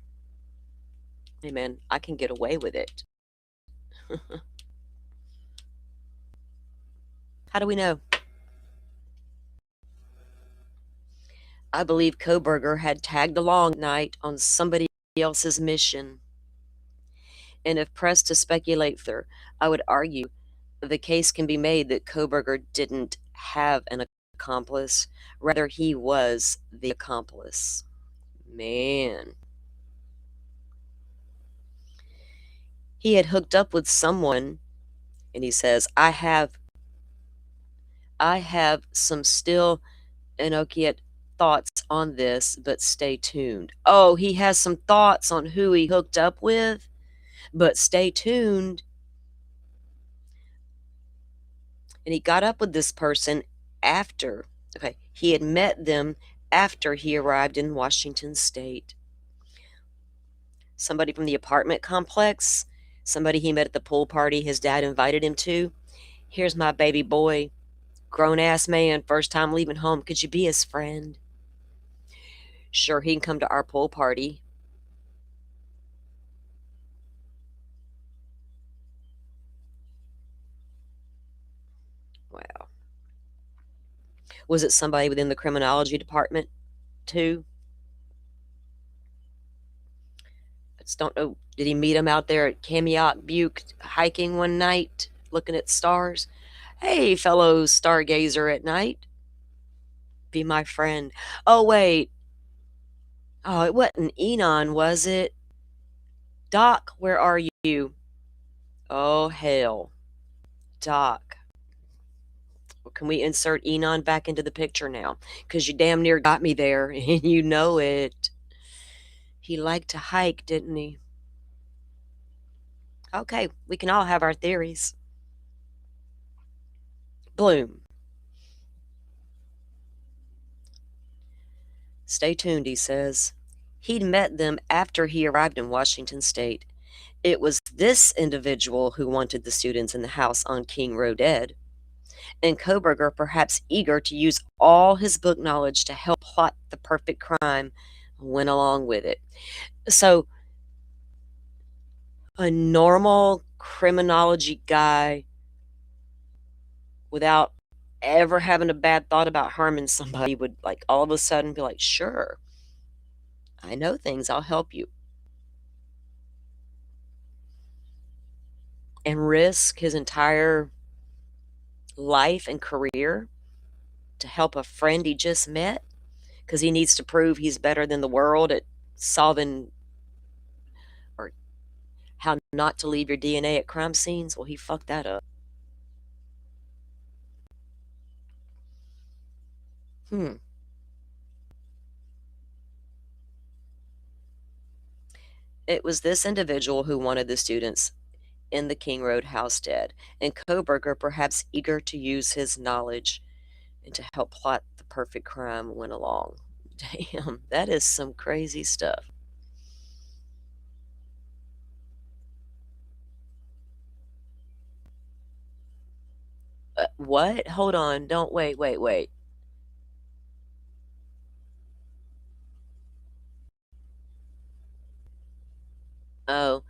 Hey man, I can get away with it. How do we know? I believe Koberger had tagged along that night on somebody else's mission. And if pressed to speculate further, I would argue the case can be made that Koberger didn't have an accomplice, rather he was the accomplice. Man. He had hooked up with someone, and he says, I have some still innocuous thoughts on this, but stay tuned. Oh, he has some thoughts on who he hooked up with, but stay tuned. And he got up with this person after, okay, he had met them after he arrived in Washington State. Somebody from the apartment complex, somebody he met at the pool party his dad invited him to. Here's my baby boy, grown ass man, first time leaving home. Could you be his friend? Sure, he can come to our pool party. Wow. Was it somebody within the criminology department too? I just don't know. Did he meet him out there at Kamiok Butte hiking one night, looking at stars? Hey, fellow stargazer at night, be my friend. Oh, wait. Oh, it wasn't Enon, was it? Doc, where are you? Oh, hell. Doc. Well, can we insert Enon back into the picture now? Because you damn near got me there, and you know it. He liked to hike, didn't he? Okay, we can all have our theories. Bloom. Stay tuned, he says. He'd met them after he arrived in Washington state. It was this individual who wanted the students in the house on King Road dead, and Koberger, perhaps eager to use all his book knowledge to help plot the perfect crime, went along with it. So, a normal criminology guy without ever having a bad thought about harming somebody would, like, all of a sudden be like, "Sure, I know things, I'll help you," and risk his entire life and career to help a friend he just met because he needs to prove he's better than the world at solving or how not to leave your DNA at crime scenes. Well, he fucked that up. Hmm. It was this individual who wanted the students in the King Road house dead, and Koberger, perhaps eager to use his knowledge and to help plot the perfect crime, went along. Damn, that is some crazy stuff. What? Hold on. Don't wait. Oh,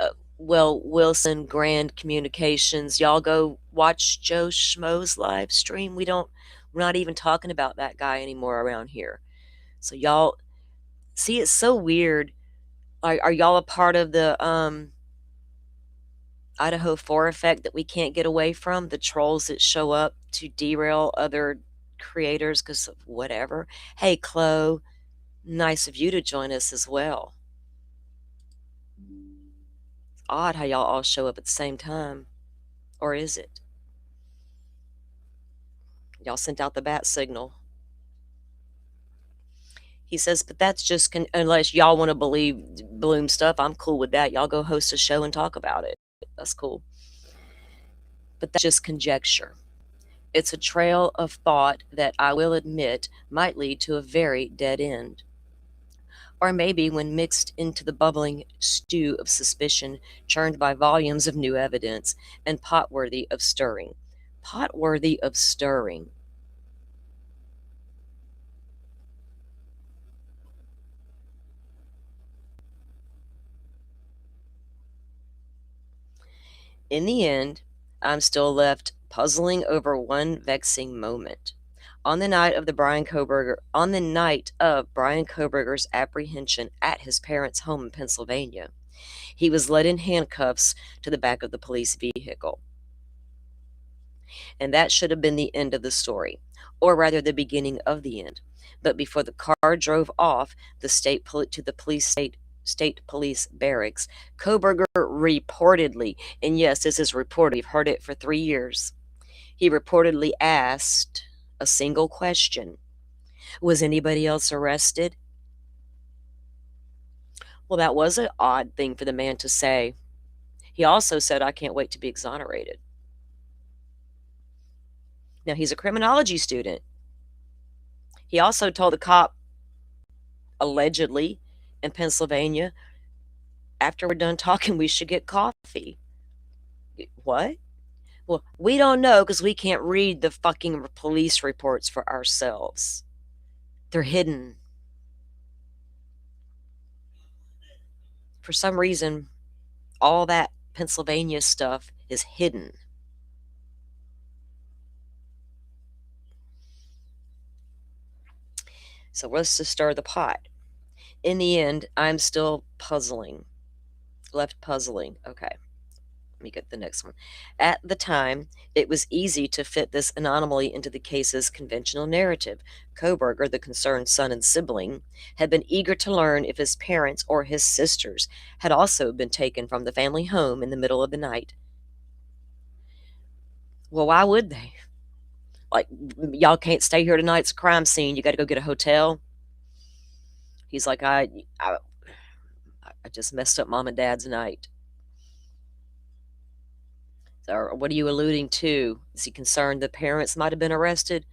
uh, well, Wilson Grand Communications, y'all go watch Joe Schmo's live stream. We're not even talking about that guy anymore around here. So y'all see, it's so weird. Are y'all a part of the Idaho 4 effect that we can't get away from? The trolls that show up to derail other creators because of whatever. Hey, Chloe, nice of you to join us as well. It's odd how y'all all show up at the same time. Or is it? Y'all sent out the bat signal. He says, but that's just unless y'all want to believe Bloom stuff, I'm cool with that. Y'all go host a show and talk about it. That's cool. But that's just conjecture. It's a trail of thought that I will admit might lead to a very dead end. Or maybe when mixed into the bubbling stew of suspicion churned by volumes of new evidence and pot worthy of stirring. Pot worthy of stirring. In the end, I'm still left puzzling over one vexing moment. On the night of Brian Koberger's apprehension at his parents' home in Pennsylvania, he was led in handcuffs to the back of the police vehicle. And that should have been the end of the story, or rather the beginning of the end. But before the car drove off to the state police barracks, Koberger reportedly, and yes, this is reported, we've heard it for 3 years, he reportedly asked a single question: was anybody else arrested? Well, that was an odd thing for the man to say. He also said, I can't wait to be exonerated. Now, he's a criminology student. He also told the cop, allegedly, in Pennsylvania, after we're done talking, we should get coffee. What? Well, we don't know because we can't read the fucking police reports for ourselves. They're hidden. For some reason, all that Pennsylvania stuff is hidden. So let's just stir the pot. In the end, I'm still left puzzling. Okay, let me get the next one. At the time, it was easy to fit this anomaly into the case's conventional narrative. Koberger, the concerned son and sibling, had been eager to learn if his parents or his sisters had also been taken from the family home in the middle of the night. Well, why would they? Like, y'all can't stay here tonight. It's a crime scene. You got to go get a hotel. He's like, I just messed up mom and dad's night. Or what are you alluding to? Is he concerned the parents might have been arrested?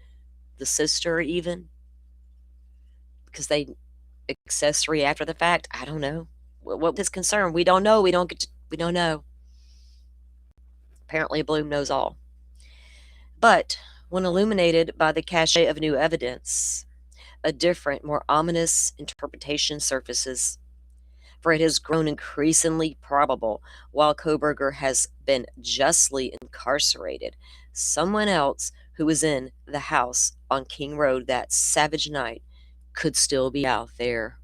The sister, even? Because they accessory after the fact? I don't know. What his concern? We don't know. We don't know. Apparently, Bloom knows all. But when illuminated by the cachet of new evidence, a different, more ominous interpretation surfaces, for it has grown increasingly probable, while Koberger has been justly incarcerated, someone else who was in the house on King Road that savage night could still be out there.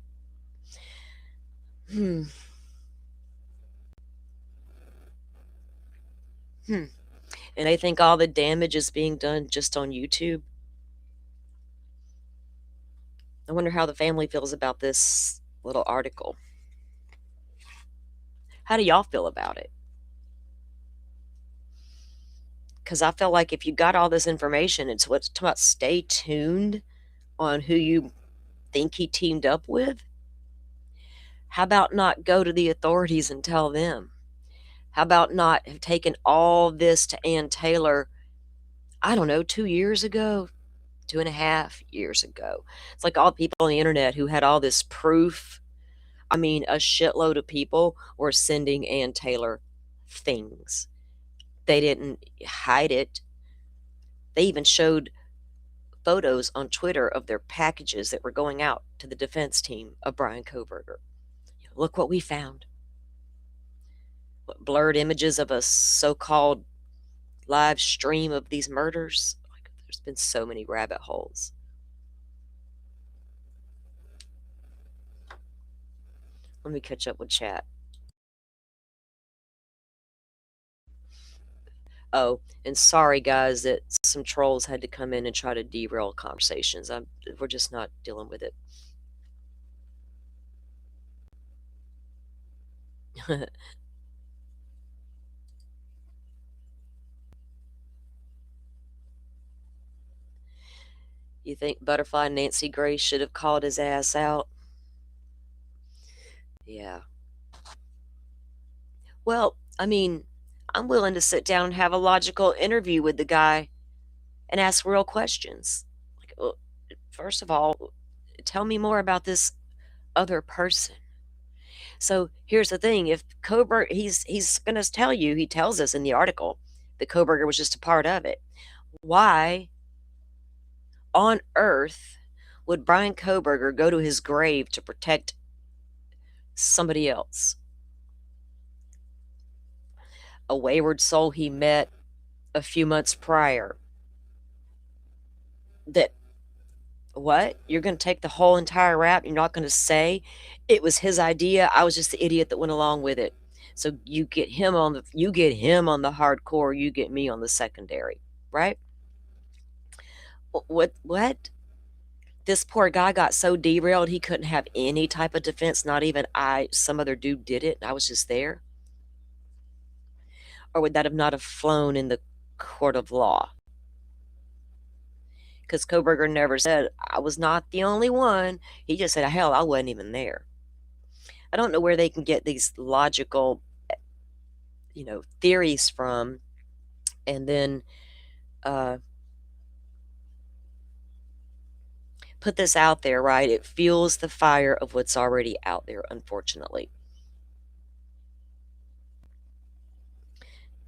Hmm. Hmm. And they think all the damage is being done just on YouTube. I wonder how the family feels about this little article. How do y'all feel about it? Because I feel like if you got all this information, it's what's about stay tuned on who you think he teamed up with. How about not go to the authorities and tell them? How about not have taken all this to Ann Taylor, I don't know, 2 years ago, 2.5 years ago? It's like all the people on the internet who had all this proof. I mean, a shitload of people were sending Ann Taylor things. They didn't hide it. They even showed photos on Twitter of their packages that were going out to the defense team of Bryan Kohberger. Look what we found. Blurred images of a so-called live stream of these murders. Like, there's been so many rabbit holes. Let me catch up with chat. Oh, and sorry guys that some trolls had to come in and try to derail conversations. We're just not dealing with it. You think Butterfly Nancy Grace should have called his ass out? Yeah. Well, I mean, I'm willing to sit down and have a logical interview with the guy and ask real questions. Like, first of all, tell me more about this other person. So here's the thing: if Koberger, he's going to tell you, he tells us in the article that Koberger was just a part of it. Why on earth would Bryan Kohberger go to his grave to protect somebody else? A wayward soul he met a few months prior. That what? You're going to take the whole entire rap? You're not going to say it was his idea? I was just the idiot that went along with it. So you get him on the hardcore, you get me on the secondary, right? What? This poor guy got so derailed he couldn't have any type of defense, not even some other dude did it. I was just there. Or would that have not have flown in the court of law? Because Kohberger never said, I was not the only one. He just said, hell, I wasn't even there. I don't know where they can get these logical, theories from, and then put this out there, right? It fuels the fire of what's already out there, unfortunately.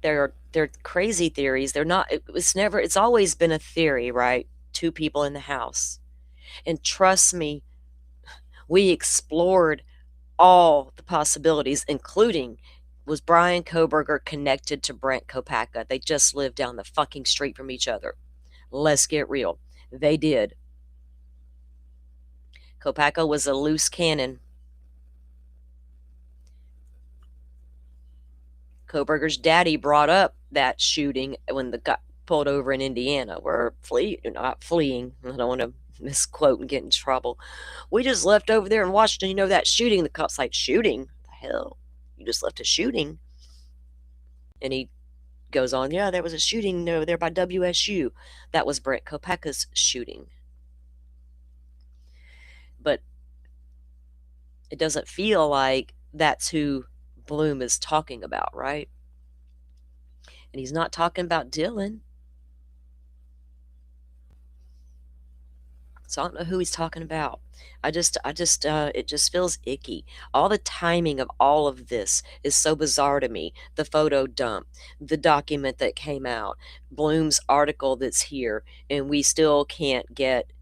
They're crazy theories. They're not, it's always been a theory, right? Two people in the house. And trust me, we explored all the possibilities, including, was Bryan Kohberger connected to Brent Kopacka? They just lived down the fucking street from each other. Let's get real. They did. Kopacka was a loose cannon. Kohberger's daddy brought up that shooting when the guy pulled over in Indiana. We're not fleeing. I don't want to misquote and get in trouble. We just left over there and watched, that shooting. The cop's like, shooting? The hell? You just left a shooting? And he goes on, yeah, there was a shooting over there by WSU. That was Brent Kopacka's shooting. But it doesn't feel like that's who Bloom is talking about, right? And he's not talking about Dylan. So I don't know who he's talking about. It just feels icky. All the timing of all of this is so bizarre to me. The photo dump, the document that came out, Bloom's article that's here, and we still can't get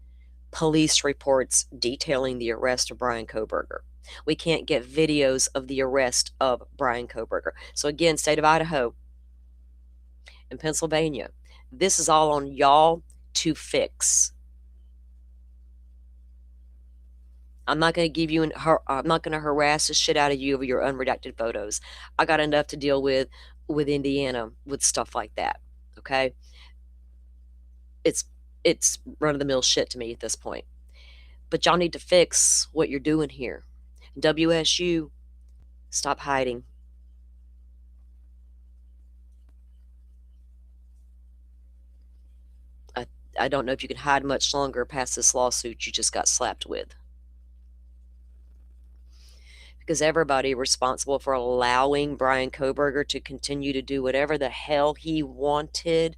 police reports detailing the arrest of Brian Koberger. We can't get videos of the arrest of Brian Koberger. So again, state of Idaho and Pennsylvania, this is all on y'all to fix. I'm not going to give you I'm not going to harass the shit out of you over your unredacted photos. I got enough to deal with Indiana with stuff like that. Okay? It's it's run of the mill shit to me at this point. But y'all need to fix what you're doing here. WSU, stop hiding. I, I don't know if you can hide much longer past this lawsuit you just got slapped with. Because everybody responsible for allowing Brian Koberger to continue to do whatever the hell he wanted,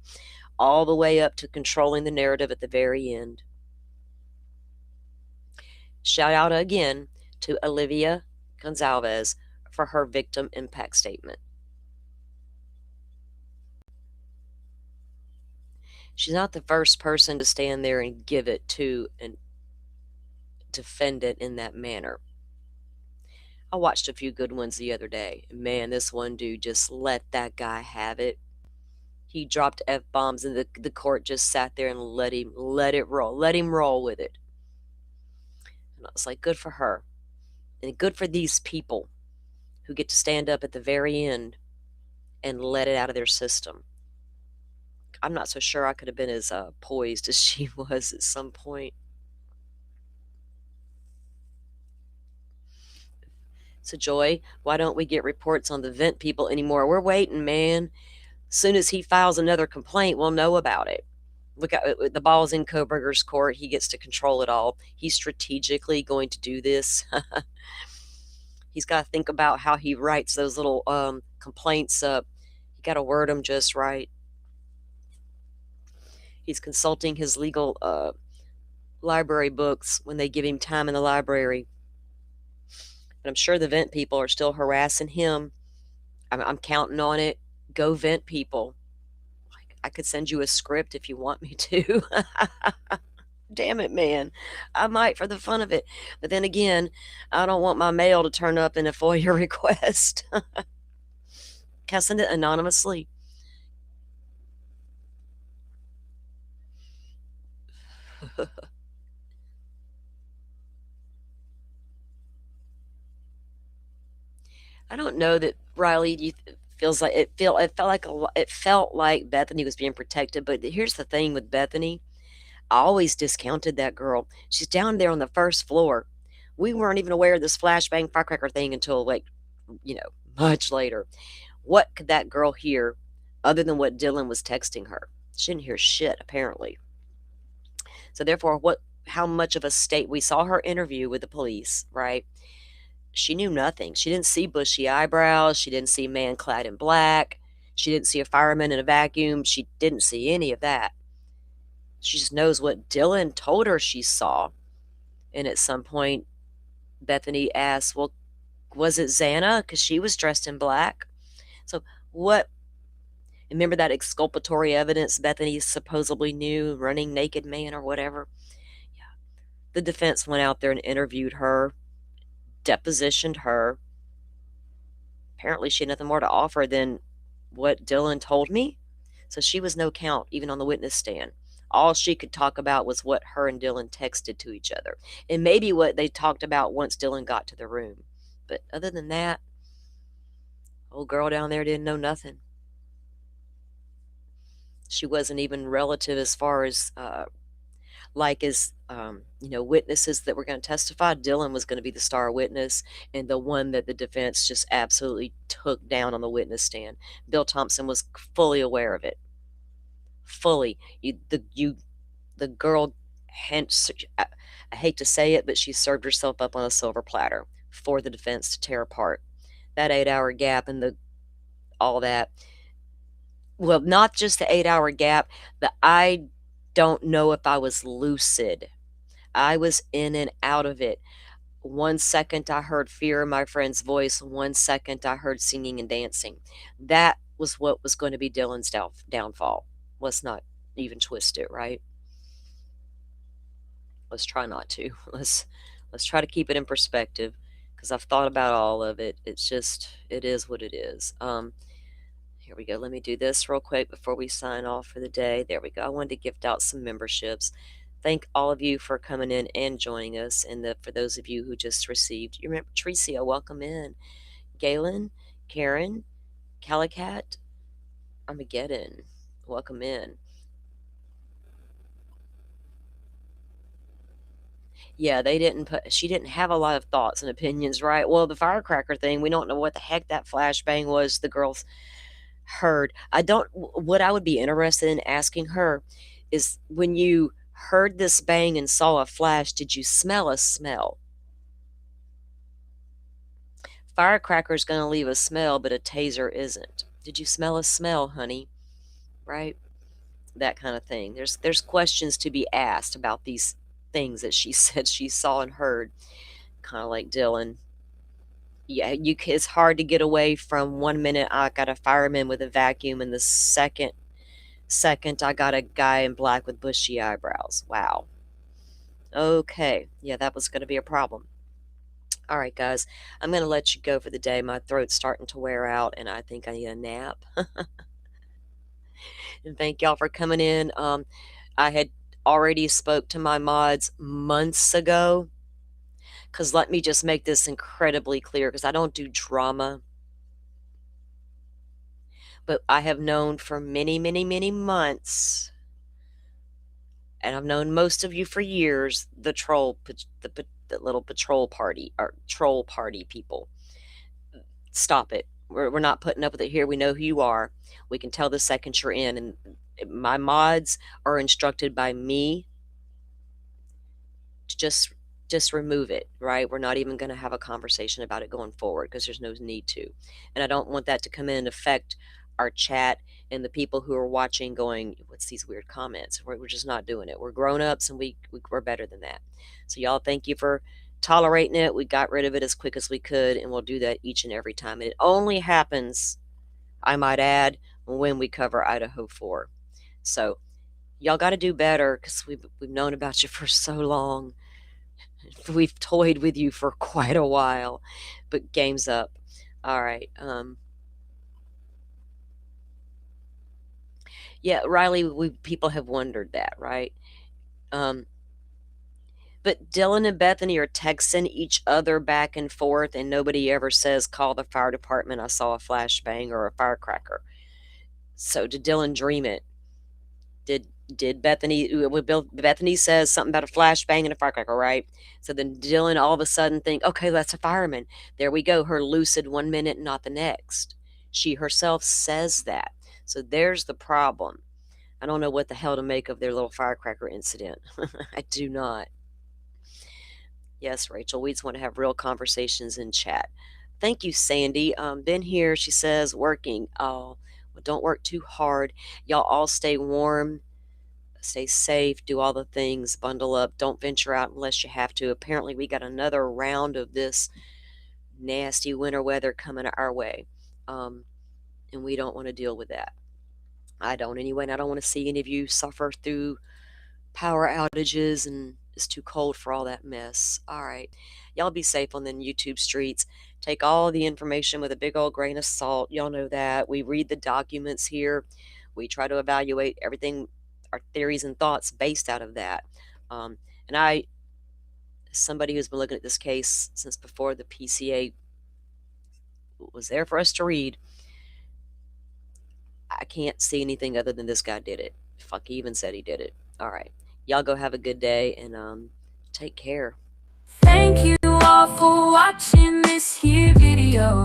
all the way up to controlling the narrative at the very end. Shout out again to Olivia Gonzalez for her victim impact statement. She's not the first person to stand there and give it to and defend it in that manner. I watched a few good ones the other day. Man, this one dude just let that guy have it. He dropped F bombs and the court just sat there and let him roll. Let him roll with it. And I was like, good for her. And good for these people who get to stand up at the very end and let it out of their system. I'm not so sure I could have been as poised as she was at some point. So, Joy, why don't we get reports on the vent people anymore? We're waiting, man. Soon as he files another complaint, we'll know about it. Look at the ball's in Koberger's court. He gets to control it all. He's strategically going to do this. He's got to think about how he writes those little complaints up. He got to word them just right. He's consulting his legal library books when they give him time in the library. But I'm sure the vent people are still harassing him. I'm counting on it. Go vent people. I could send you a script if you want me to. Damn it, man. I might for the fun of it. But then again, I don't want my mail to turn up in a FOIA request. Can I send it anonymously? I don't know that Riley feels like it felt like Bethany was being protected, but here's the thing with Bethany. I always discounted that girl. She's down there on the first floor. We weren't even aware of this flashbang firecracker thing until much later. What could that girl hear other than what Dylan was texting her? She didn't hear shit, apparently. So therefore, how much of a state we saw her interview with the police, right? She knew nothing. She didn't see bushy eyebrows. She didn't see a man clad in black. She didn't see a fireman in a vacuum. She didn't see any of that. She just knows what Dylan told her she saw. And at some point, Bethany asked, well, was it Xana? Because she was dressed in black. So what? Remember that exculpatory evidence Bethany supposedly knew, running naked man or whatever? Yeah. The defense went out there and interviewed her, depositioned her. Apparently, she had nothing more to offer than what Dylan told me. So she was no count, even on the witness stand. All she could talk about was what her and Dylan texted to each other, and maybe what they talked about once Dylan got to the room. But other than that, old girl down there didn't know nothing. She wasn't even relative as far as witnesses that were going to testify. Dylan was going to be the star witness and the one that the defense just absolutely took down on the witness stand. Bill Thompson was fully aware of it. Fully. The girl, hence, I hate to say it, but she served herself up on a silver platter for the defense to tear apart. That 8-hour gap and all that. Well, not just the 8-hour gap, but I don't know if I was lucid. I was in and out of it. 1 second I heard fear in my friend's voice. 1 second I heard singing and dancing. That was what was going to be Dylan's downfall. Let's not even twist it, right? Let's try not to. Let's try to keep it in perspective, because I've thought about all of it. It's just, it is what it is. Here we go. Let me do this real quick before we sign off for the day. There we go. I wanted to gift out some memberships. Thank all of you for coming in and joining us. And for those of you who just received, you remember Tricia, welcome in. Galen, Karen, Calicat, Armageddon, welcome in. Yeah, she didn't have a lot of thoughts and opinions, right? Well, the firecracker thing, we don't know what the heck that flashbang was the girls heard. What I would be interested in asking her is, when you heard this bang and saw a flash, did you smell a smell? Firecracker's going to leave a smell, but a taser isn't. Did you smell a smell, honey? Right? That kind of thing. There's questions to be asked about these things that she said she saw and heard. Kind of like Dylan. Yeah, it's hard to get away from 1 minute I got a fireman with a vacuum, and the second I got a guy in black with bushy eyebrows. Wow. Okay. Yeah, that was going to be a problem. All right, guys, I'm going to let you go for the day. My throat's starting to wear out, and I think I need a nap. And thank y'all for coming in. I had already spoke to my mods months ago, because let me just make this incredibly clear, because I don't do drama. But I have known for many, many, many months, and I've known most of you for years, the little patrol party, or troll party people. Stop it. We're not putting up with it here. We know who you are. We can tell the second you're in. And my mods are instructed by me to just remove it, right? We're not even going to have a conversation about it going forward, because there's no need to. And I don't want that to come in and affect our chat and the people who are watching going, what's these weird comments? We're just not doing it. We're grown-ups, and we're better than that. So y'all, thank you for tolerating it. We got rid of it as quick as we could, and we'll do that each and every time. And it only happens, I might add, when we cover Idaho 4. So y'all got to do better, because we've known about you for so long. We've toyed with you for quite a while, but game's up. All right. Yeah, Riley, people have wondered that, right? But Dylan and Bethany are texting each other back and forth, and nobody ever says, call the fire department, I saw a flashbang or a firecracker. So did Dylan dream it? Did Bethany says something about a flashbang and a firecracker, right? So then Dylan all of a sudden think, okay, that's a fireman. There we go. Her lucid 1 minute, not the next. She herself says that. So there's the problem. I don't know what the hell to make of their little firecracker incident. I do not. Yes, Rachel, we just want to have real conversations in chat. Thank you, Sandy. Been here, she says, working. Oh, well, don't work too hard. Y'all all stay warm, stay safe, do all the things, bundle up, don't venture out unless you have to. Apparently, we got another round of this nasty winter weather coming our way, and we don't want to deal with that. I don't anyway, and I don't want to see any of you suffer through power outages, and it's too cold for all that mess. All right. Y'all be safe on the YouTube streets. Take all the information with a big old grain of salt. Y'all know that. We read the documents here. We try to evaluate everything, our theories and thoughts based out of that. And I, somebody who's been looking at this case since before the PCA was there for us to read, I can't see anything other than this guy did it. Fuck, he even said he did it. All right. Y'all go have a good day, and take care. Thank you all for watching this here video.